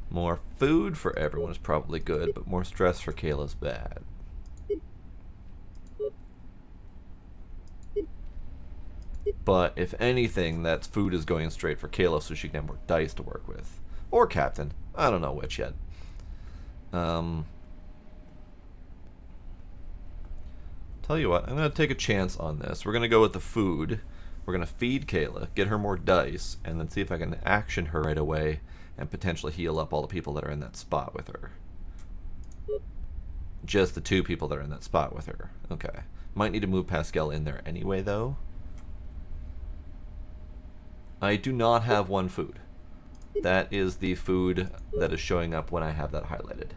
More food for everyone is probably good, but more stress for Kayla's bad. But if anything, that food is going straight for Kayla so she can have more dice to work with. Or Captain. I don't know which yet. Tell you what, I'm going to take a chance on this. We're going to go with the food. We're going to feed Kayla, get her more dice, and then see if I can action her right away and potentially heal up all the people that are in that spot with her. Just the 2 people that are in that spot with her. Okay. Might need to move Pascal in there anyway, though. I do not have 1 food. That is the food that is showing up when I have that highlighted.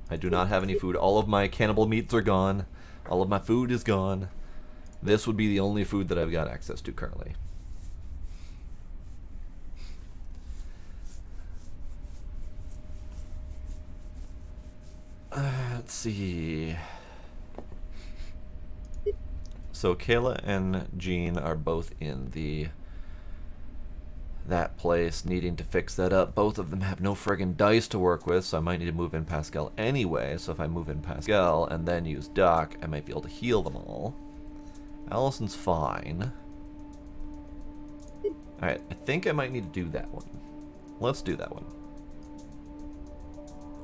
I do not have any food. All of my cannibal meats are gone. All of my food is gone. This would be the only food that I've got access to currently. Let's see. So Kayla and Jean are both in that place, needing to fix that up. Both of them have no friggin' dice to work with, so I might need to move in Pascal anyway. So if I move in Pascal and then use Doc, I might be able to heal them all. Allison's fine. Alright, I think I might need to do that one. Let's do that one.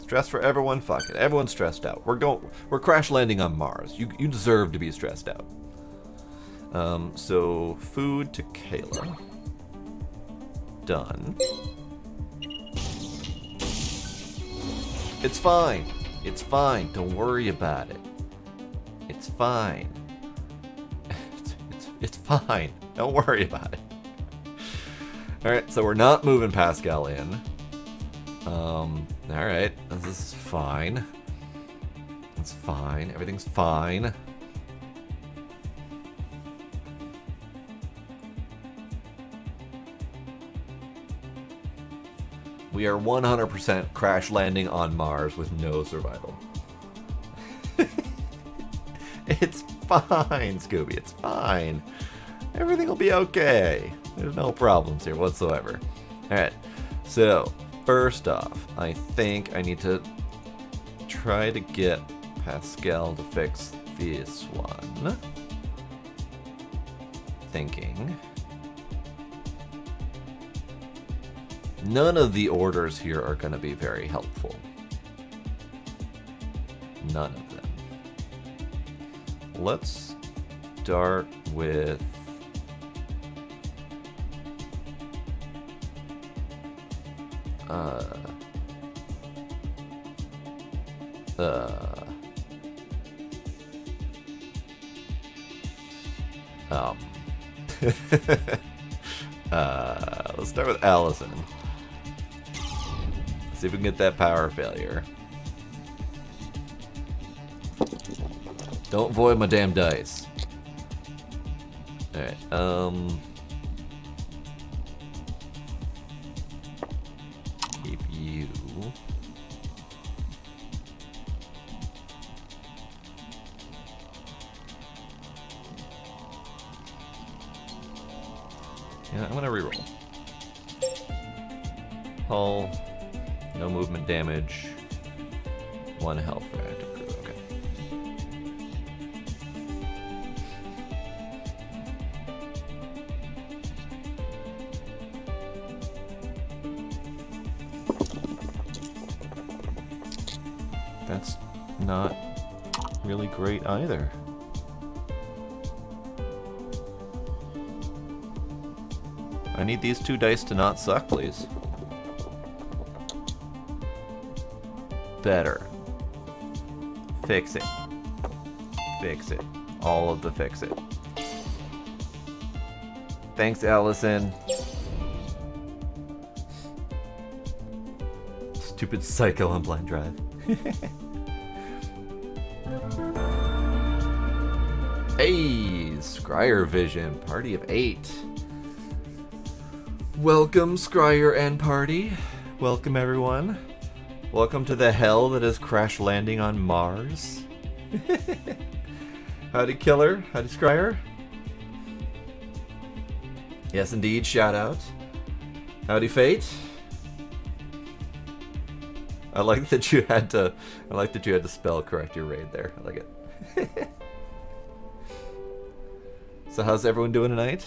Stress for everyone? Fuck it. Everyone's stressed out. We're crash landing on Mars. You deserve to be stressed out. So food to Kayla. Done. It's fine. It's fine. Don't worry about it. It's fine. It's fine. Don't worry about it. Alright, so we're not moving Pascal in. Alright, this is fine. It's fine. Everything's fine. We are 100% crash landing on Mars with no survival. It's fine, Scooby. It's fine. Everything will be okay. There's no problems here whatsoever. Alright, so first off, I think I need to try to get Pascal to fix this one. Thinking. None of the orders here are going to be very helpful. None of them. Let's start with... let's start with Allison. See if we can get that power failure. Don't void my damn dice. Alright, keep you. Yeah, I'm gonna reroll. Hull. No movement damage. 1 health for active crew. Okay. That's not really great either. I need these 2 dice to not suck, please. Better. Fix it. Fix it. All of the fix it. Thanks, Allison. Stupid psycho on blind drive. Hey, Scryer Vision, party of 8. Welcome, Scryer and party. Welcome, everyone. Welcome to the hell that is crash landing on Mars. Howdy, Killer. Howdy, Scryer. Yes, indeed. Shout out. Howdy, Fate. I like that you had to. I like that you had to spell correct your raid there. I like it. So, how's everyone doing tonight?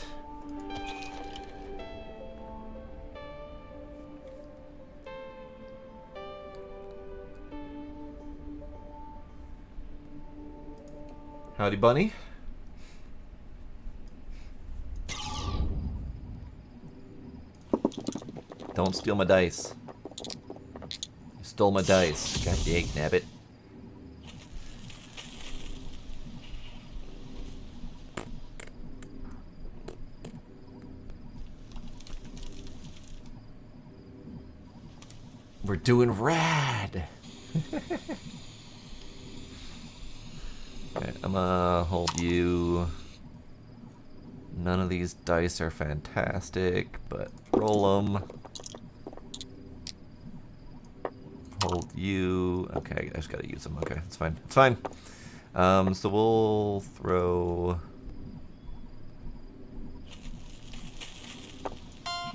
Howdy, Bunny. Don't steal my dice. You stole my dice. God dang, nabbit. We're doing rad. Okay, I'm gonna hold you. None of these dice are fantastic, but roll them. Hold you. Okay, I just gotta use them. Okay, it's fine. It's fine. So we'll throw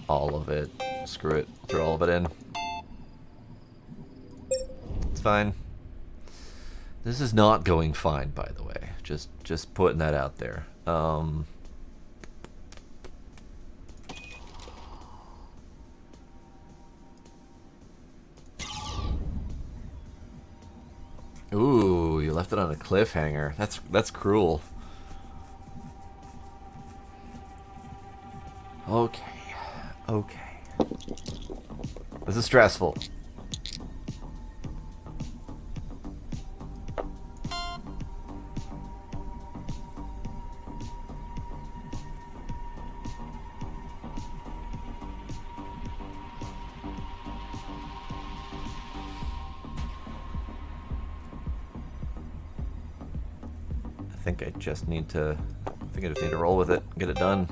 all of it. Screw it. Throw all of it in. It's fine. This is not going fine, by the way. Just putting that out there. Ooh, you left it on a cliffhanger. That's cruel. Okay. This is stressful. I think I just need to roll with it, get it done.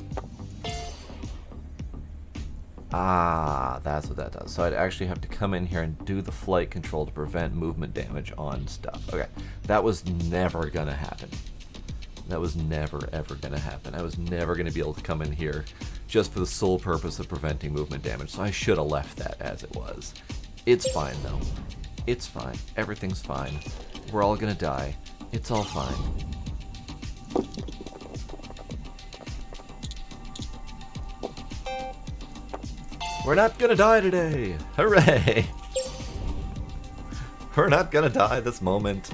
Ah, that's what that does. So I'd actually have to come in here and do the flight control to prevent movement damage on stuff. Okay, that was never gonna happen. That was never ever gonna happen. I was never gonna be able to come in here just for the sole purpose of preventing movement damage. So I should have left that as it was. It's fine though. It's fine. Everything's fine. We're all gonna die. It's all fine. We're not gonna die today! Hooray! We're not gonna die this moment.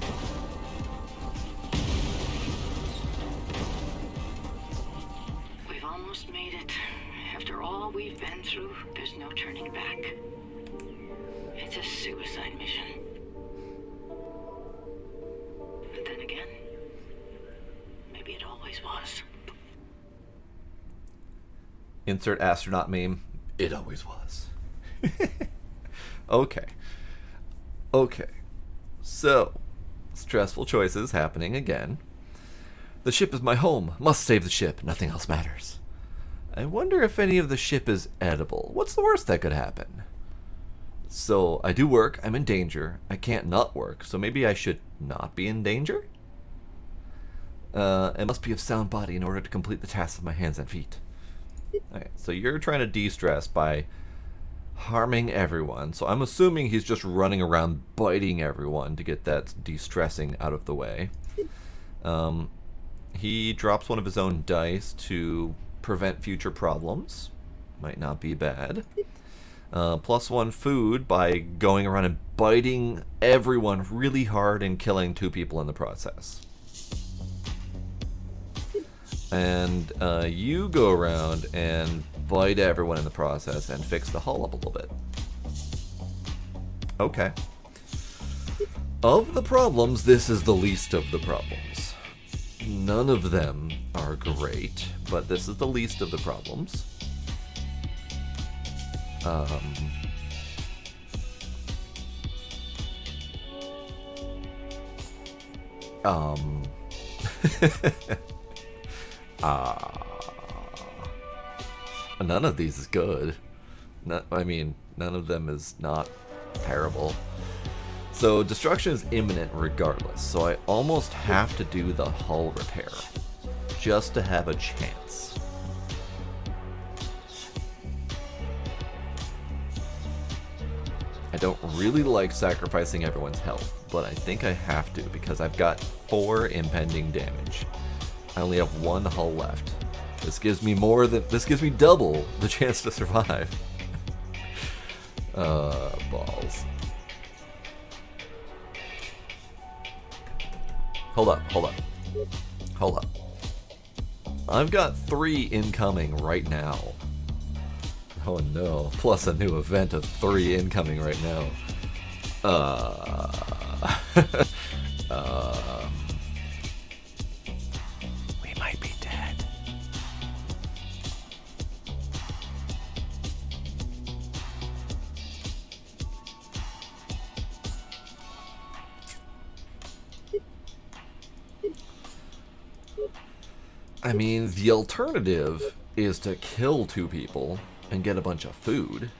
We've almost made it. After all we've been through, there's no turning back. It's a suicide mission. But then again, maybe it always was. Insert astronaut meme. It always was. Okay. So, stressful choices happening again. The ship is my home. Must save the ship. Nothing else matters. I wonder if any of the ship is edible. What's the worst that could happen? So, I do work. I'm in danger. I can't not work. So maybe I should not be in danger? I must be of sound body in order to complete the tasks of my hands and feet. Okay, so you're trying to de-stress by harming everyone. So I'm assuming he's just running around biting everyone to get that de-stressing out of the way. He drops one of his own dice to prevent future problems. Might not be bad. +1 food by going around and biting everyone really hard and killing 2 people in the process. And you go around and bite everyone in the process and fix the hull up a little bit. Okay. Of the problems, this is the least of the problems. None of them are great, but this is the least of the problems. Um. None of these is good. I mean, none of them is not terrible. So destruction is imminent regardless, so I almost have to do the hull repair just to have a chance. I don't really like sacrificing everyone's health, but I think I have to because I've got 4 impending damage. I only have 1 hull left. This gives me double the chance to survive. Balls. Hold up. I've got 3 incoming right now. Oh no, plus a new event of 3 incoming right now. We might be dead. I mean, the alternative is to kill 2 people and get a bunch of food.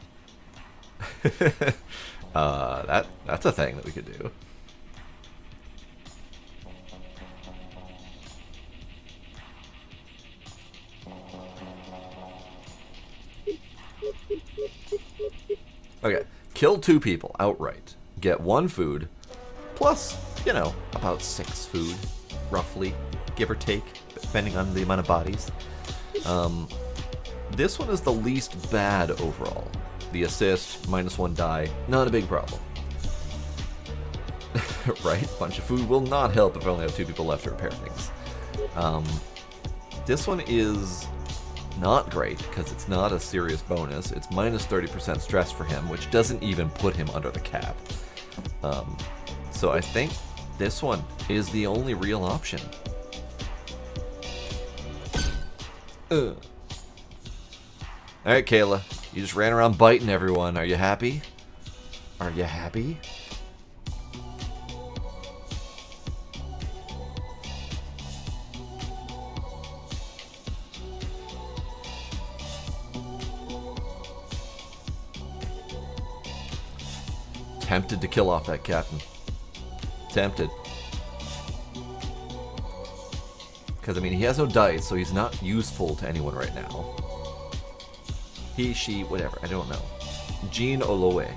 That's a thing that we could do. Okay, kill 2 people outright. Get 1 food, plus, you know, about 6 food, roughly, give or take, depending on the amount of bodies. This one is the least bad overall. The assist, -1 die, not a big problem. Right? Bunch of food will not help if I only have 2 people left to repair things. This one is not great, because it's not a serious bonus. It's -30% stress for him, which doesn't even put him under the cap. So I think this one is the only real option. Alright, Kayla. You just ran around biting everyone. Are you happy? Are you happy? Tempted to kill off that captain. Tempted. Because, I mean, he has no dice, so he's not useful to anyone right now. He, she, whatever, I don't know. Jean Olowe.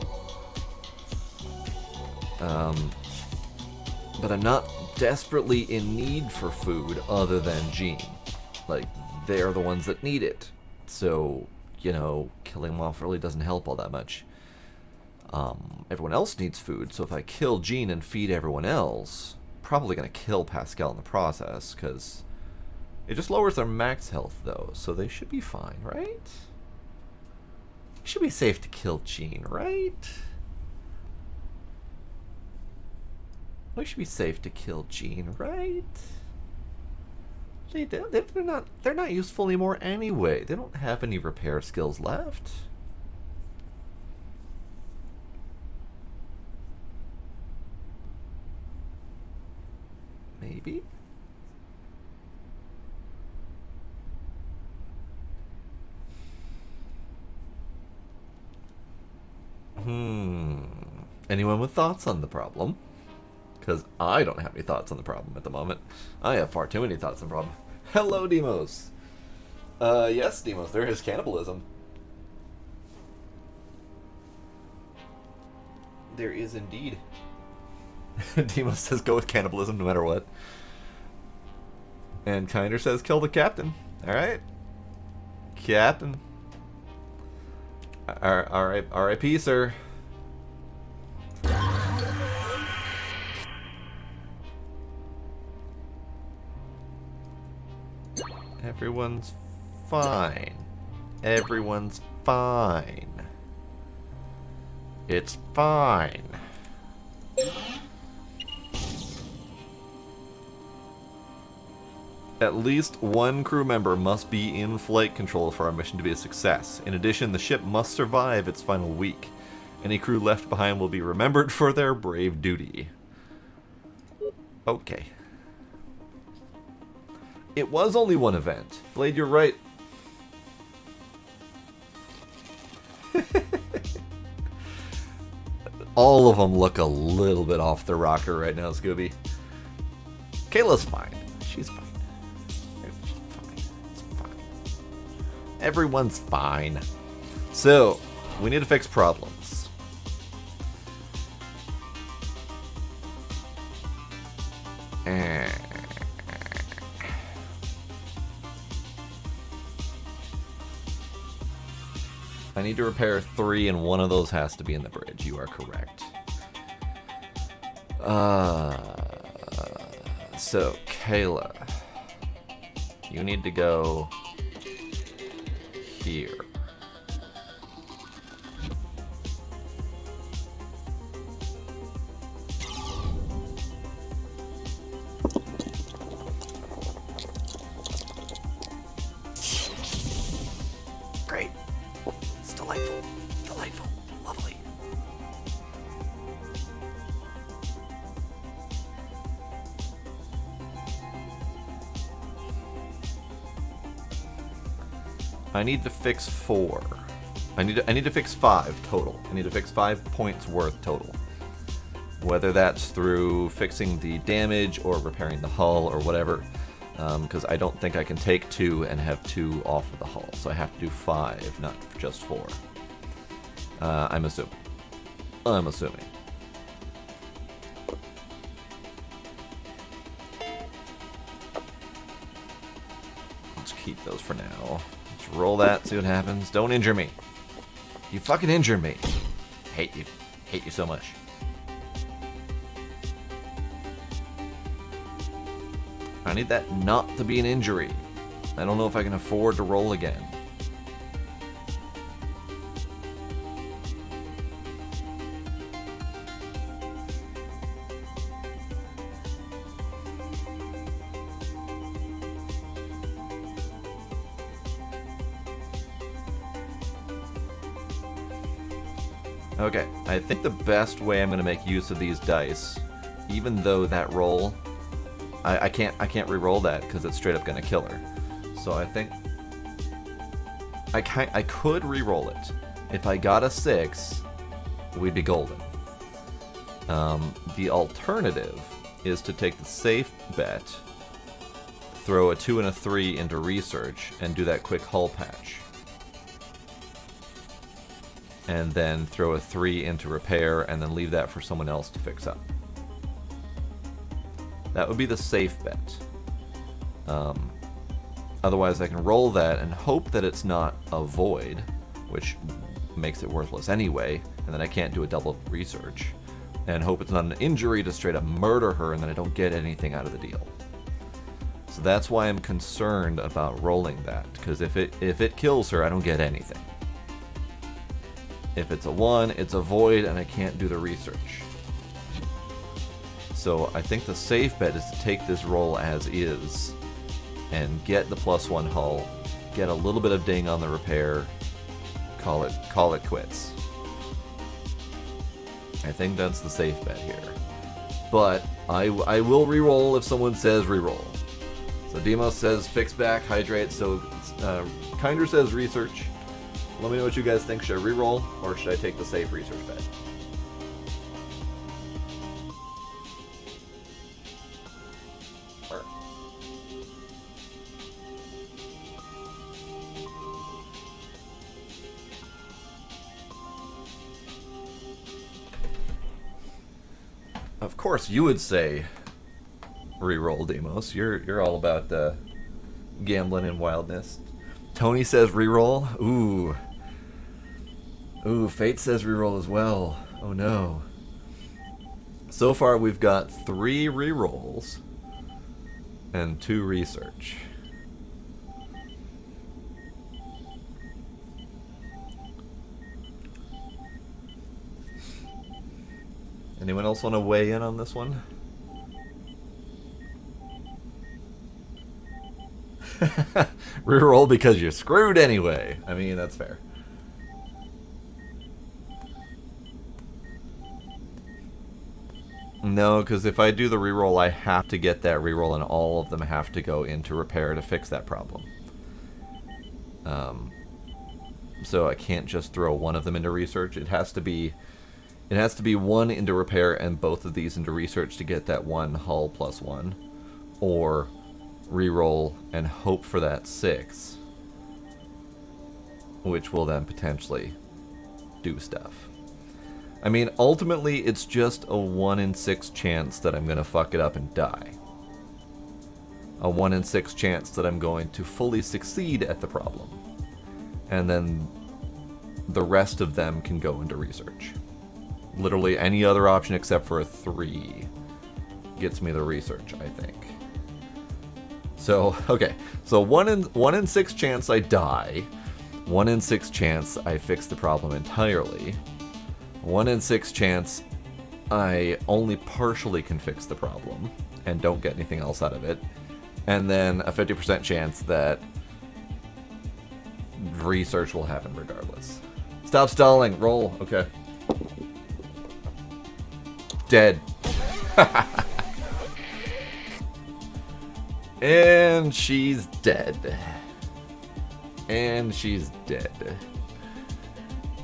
But I'm not desperately in need for food other than Jean. Like, they're the ones that need it. So, you know, killing them off really doesn't help all that much. Everyone else needs food, so if I kill Jean and feed everyone else, probably gonna kill Pascal in the process, because it just lowers their max health, though, so they should be fine, right? Should be safe to kill Jean, right? We should be safe to kill Jean, right? They're not useful anymore anyway. They don't have any repair skills left. Maybe. Anyone with thoughts on the problem? Because I don't have any thoughts on the problem at the moment. I have far too many thoughts on the problem. Hello, Demos. Yes, Demos, there is cannibalism. There is indeed. Demos says go with cannibalism no matter what. And Kinder says kill the captain. Alright. Captain. R.I.P., sir. Everyone's fine. Everyone's fine. It's fine. At least one crew member must be in flight control for our mission to be a success. In addition, the ship must survive its final week. Any crew left behind will be remembered for their brave duty. Okay. It was only one event. Blade, you're right. All of them look a little bit off the rocker right now, Scooby. Kayla's fine. She's fine. She's fine. It's fine. Everyone's fine. So, we need to fix problems. I need to repair 3, and one of those has to be in the bridge. You are correct. So, Kayla, you need to go here. Great. It's delightful. Delightful. Lovely. I need to fix 4. I need to fix 5 total. I need to fix 5 points worth total. Whether that's through fixing the damage or repairing the hull or whatever. Because I don't think I can take 2 and have 2 off of the hull. So I have to do 5, not just 4. I'm assuming. Let's keep those for now. Let's roll that, see what happens. Don't injure me. You fucking injure me. Hate you. Hate you so much. I need that not to be an injury. I don't know if I can afford to roll again. Okay, I think the best way I'm going to make use of these dice, even though that roll, I can't re-roll that because it's straight up going to kill her. So I think I could re-roll it. If I got a 6, we'd be golden. The alternative is to take the safe bet, throw a 2 and a 3 into research, and do that quick hull patch. And then throw a 3 into repair, and then leave that for someone else to fix up. That would be the safe bet. Otherwise, I can roll that and hope that it's not a void, which makes it worthless anyway, and then I can't do a double research. And hope it's not an injury to straight up murder her, and then I don't get anything out of the deal. So that's why I'm concerned about rolling that, because if it kills her, I don't get anything. If it's a 1, it's a void, and I can't do the research. So I think the safe bet is to take this roll as is, and get the +1 hull, get a little bit of ding on the repair, call it quits. I think that's the safe bet here. But I will re-roll if someone says re-roll. So Demos says fix back, hydrate. So Kinder says research. Let me know what you guys think. Should I re-roll or should I take the safe research bet? Of course, you would say re-roll, Demos. You're all about gambling and wildness. Tony says re-roll. Ooh, Fate says re-roll as well. Oh no. So far, we've got 3 re-rolls and 2 research. Anyone else want to weigh in on this one? Reroll because you're screwed anyway. I mean, that's fair. No, because if I do the reroll, I have to get that reroll, and all of them have to go into repair to fix that problem. So I can't just throw one of them into research. It has to be one into repair and both of these into research to get that one hull +1, or reroll and hope for that 6, which will then potentially do stuff. I mean, ultimately, it's just a 1 in 6 chance that I'm going to fuck it up and die. A 1 in 6 chance that I'm going to fully succeed at the problem. And then the rest of them can go into research. Literally any other option except for a 3 gets me the research, I think. So, okay. So 1 in 6 chance I die. 1 in 6 chance I fix the problem entirely. 1 in 6 chance I only partially can fix the problem and don't get anything else out of it. And then a 50% chance that research will happen regardless. Stop stalling. Roll. Okay. Dead. And she's dead. And she's dead.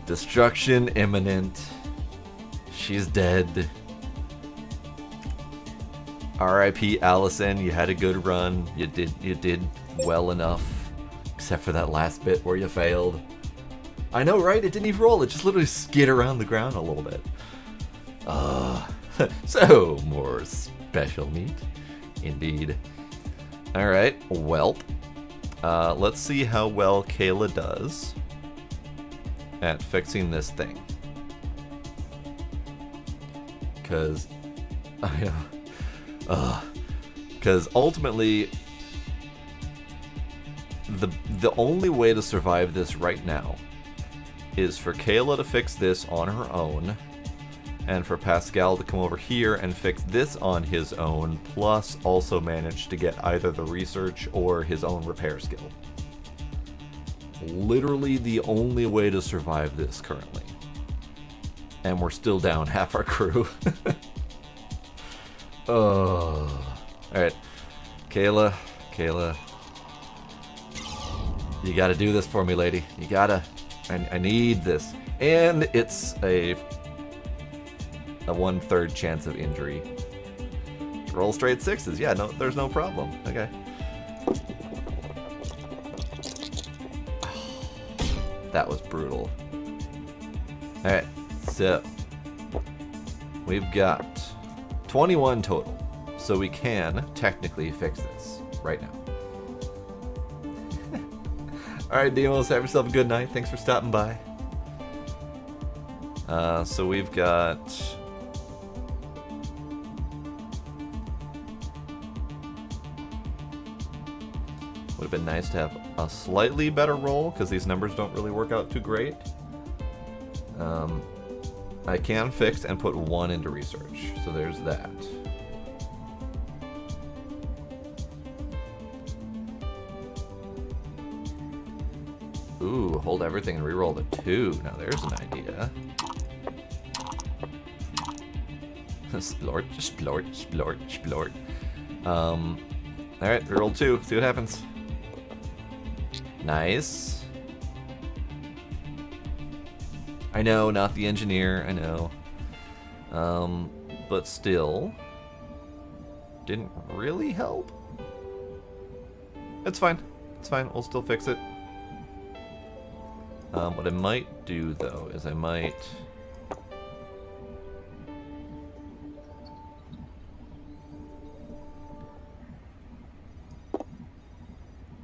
Destruction imminent. She's dead. R.I.P. Allison, you had a good run. You did well enough. Except for that last bit where you failed. I know, right? It didn't even roll. It just literally skid around the ground a little bit. So, more special meat. Indeed. Alright, well. Let's see how well Kayla does at fixing this thing. Because... Because ultimately... The only way to survive this right now is for Kayla to fix this on her own, and for Pascal to come over here and fix this on his own, plus also manage to get either the research or his own repair skill. Literally the only way to survive this currently. And we're still down half our crew. Oh. Alright. Kayla. You gotta do this for me, lady. You gotta. I need this. And it's a 1/3 chance of injury. Roll straight 6s. Yeah, no, there's no problem. Okay. That was brutal. Alright, so we've got 21 total. So we can technically fix this right now. Alright, Demos, have yourself a good night. Thanks for stopping by. So we've got... Would have been nice to have a slightly better roll, because these numbers don't really work out too great. I can fix and put 1 into research, so there's that. Ooh, hold everything and reroll the 2. Now there's an idea. Splort, splort, splort, splort. Alright, reroll 2. See what happens. Nice. I know, not the engineer, I know. But still. Didn't really help. It's fine. It's fine. We'll still fix it. What I might do, though, is I might...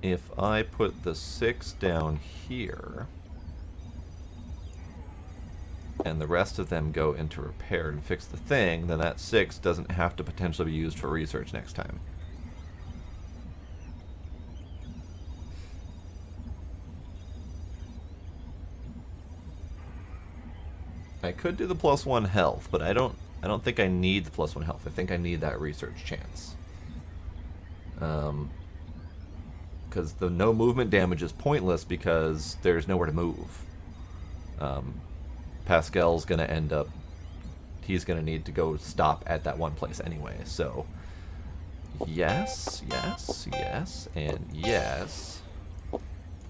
If I put the 6 down here, and the rest of them go into repair and fix the thing, then that 6 doesn't have to potentially be used for research next time. I could do the +1 health, but I don't think I need the +1 health. I think I need that research chance. Because the no movement damage is pointless because there's nowhere to move. Pascal's gonna end up... he's going to need to go stop at that one place anyway. So, yes, yes, yes, and yes.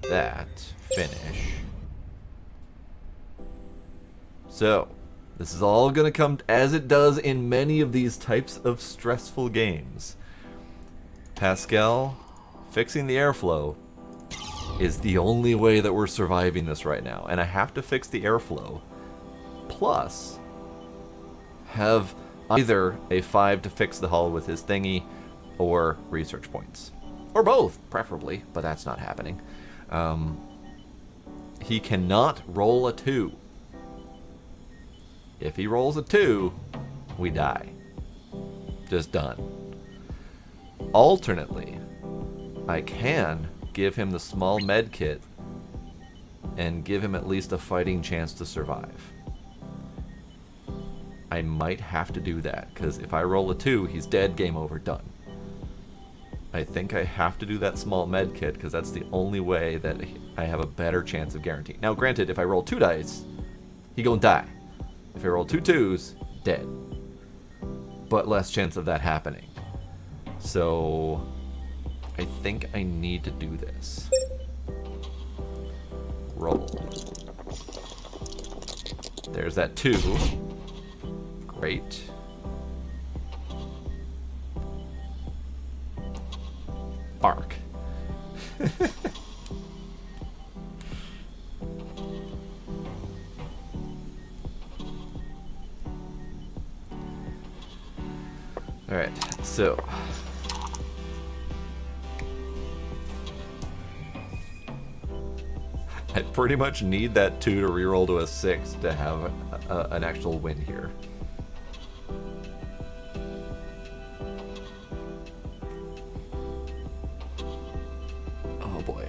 That. Finish. So, this is all going to come as it does in many of these types of stressful games. Pascal, fixing the airflow is the only way that we're surviving this right now. And I have to fix the airflow. Plus, have either a 5 to fix the hull with his thingy, or research points. Or both, preferably, but that's not happening. He cannot roll a 2. If he rolls a 2, we die. Just done. Alternately, I can give him the small med kit and give him at least a fighting chance to survive. I might have to do that, because if I roll a 2, he's dead, game over, done. I think I have to do that small med kit, because that's the only way that I have a better chance of guaranteeing. Now, granted, if I roll 2 dice, he gonna die. If I roll 2 2s, dead. But less chance of that happening. So, I think I need to do this. Roll. There's that 2. Great. Arc. Alright, so I pretty much need that 2 to reroll to a 6 to have an actual win here. Oh boy.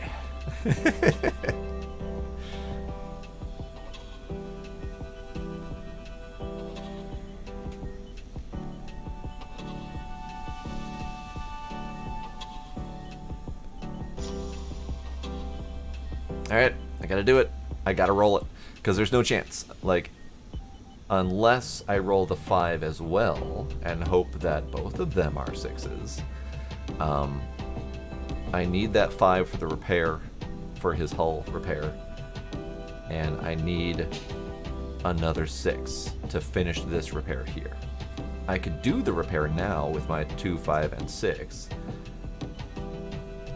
Alright, I gotta do it. I gotta roll it. Because there's no chance. Like, unless I roll the 5 as well, and hope that both of them are 6s, I need that 5 for the repair, for his hull repair, and I need another 6 to finish this repair here. I could do the repair now with my 2, 5, and 6.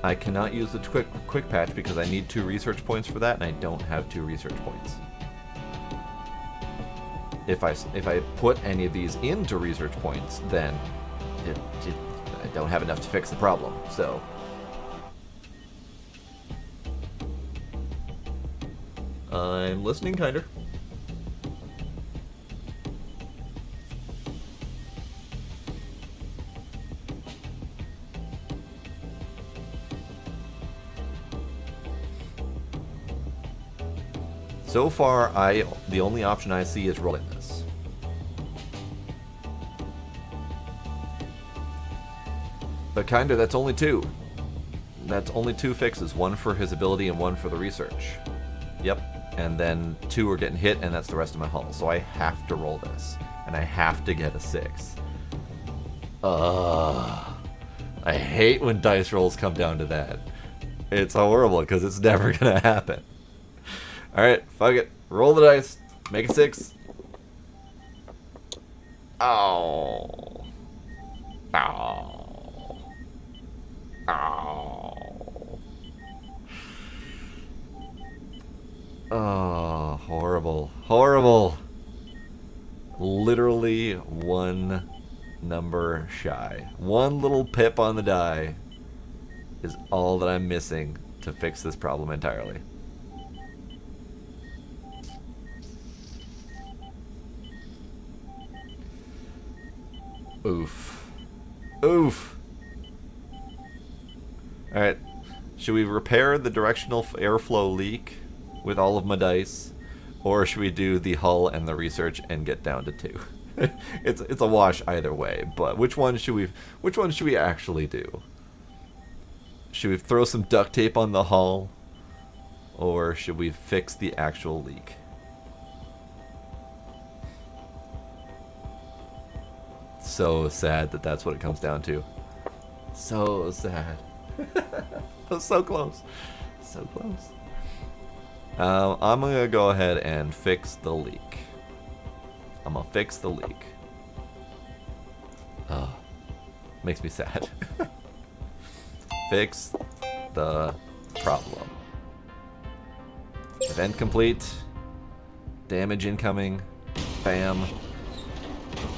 I cannot use the quick patch because I need 2 research points for that, and I don't have 2 research points. If I put any of these into research points, then I don't have enough to fix the problem. So I'm listening, kinder. So far, the only option I see is rolling this. But kinda, that's only 2. That's only 2 fixes. 1 for his ability and 1 for the research. Yep. And then 2 are getting hit, and that's the rest of my hull. So I have to roll this. And I have to get a 6. I hate when dice rolls come down to that. It's horrible, because it's never gonna happen. Alright, fuck it. Roll the dice. Make a 6. Oh. Oh. Oh. Oh, horrible. Horrible. Literally 1 number shy. 1 little pip on the die is all that I'm missing to fix this problem entirely. Oof. Oof. Alright. Should we repair the directional airflow leak with all of my dice? Or should we do the hull and the research and get down to 2? It's a wash either way, but which one should we actually do? Should we throw some duct tape on the hull? Or should we fix the actual leak? so sad that that's what it comes down to. So sad. I was so close. So close. I'm going to go ahead and fix the leak. I'm going to fix the leak. Oh, makes me sad. Fix the problem. Event complete. Damage incoming. Bam.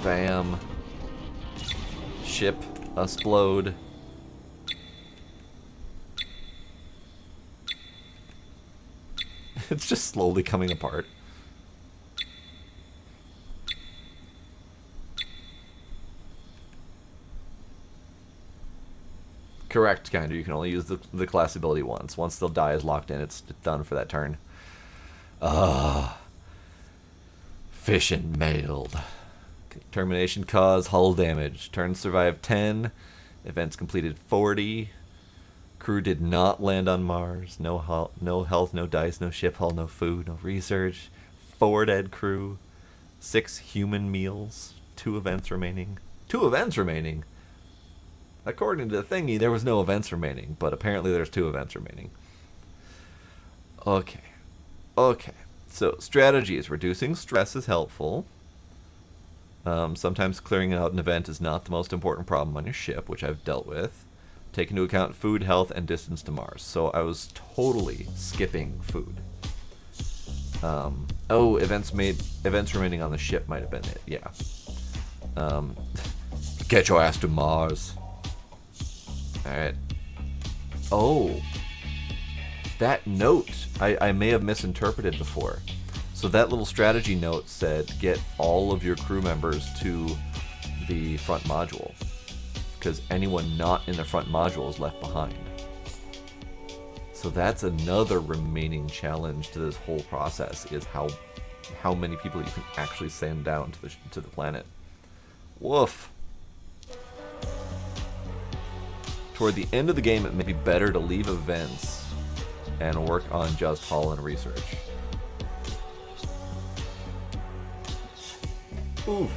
Bam. Ship explode. It's just slowly coming apart. Correct, Kinder. You can only use the class ability once. Once the die is locked in, it's done for that turn. Fission mailed. Termination cause, hull damage. Turns survived 10. Events completed 40. Crew did not land on Mars. No health, no dice, no ship hull, no food, no research. 4 dead crew. 6 human meals. 2 events remaining. 2 events remaining? According to the thingy, there was no events remaining, but apparently there's 2 events remaining. Okay. Okay. So, strategies. Reducing stress is helpful. Sometimes clearing out an event is not the most important problem on your ship, which I've dealt with. Take into account food, health, and distance to Mars. So I was totally skipping food. Events remaining on the ship might have been it. Yeah. Get your ass to Mars. Alright. Oh. That note, I may have misinterpreted before. So that little strategy note said get all of your crew members to the front module. Because anyone not in the front module is left behind. So that's another remaining challenge to this whole process, is how many people you can actually send down to the planet. Woof. Toward the end of the game, it may be better to leave events and work on just hull and research. Oof.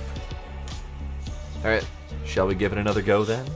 Alright, shall we give it another go then?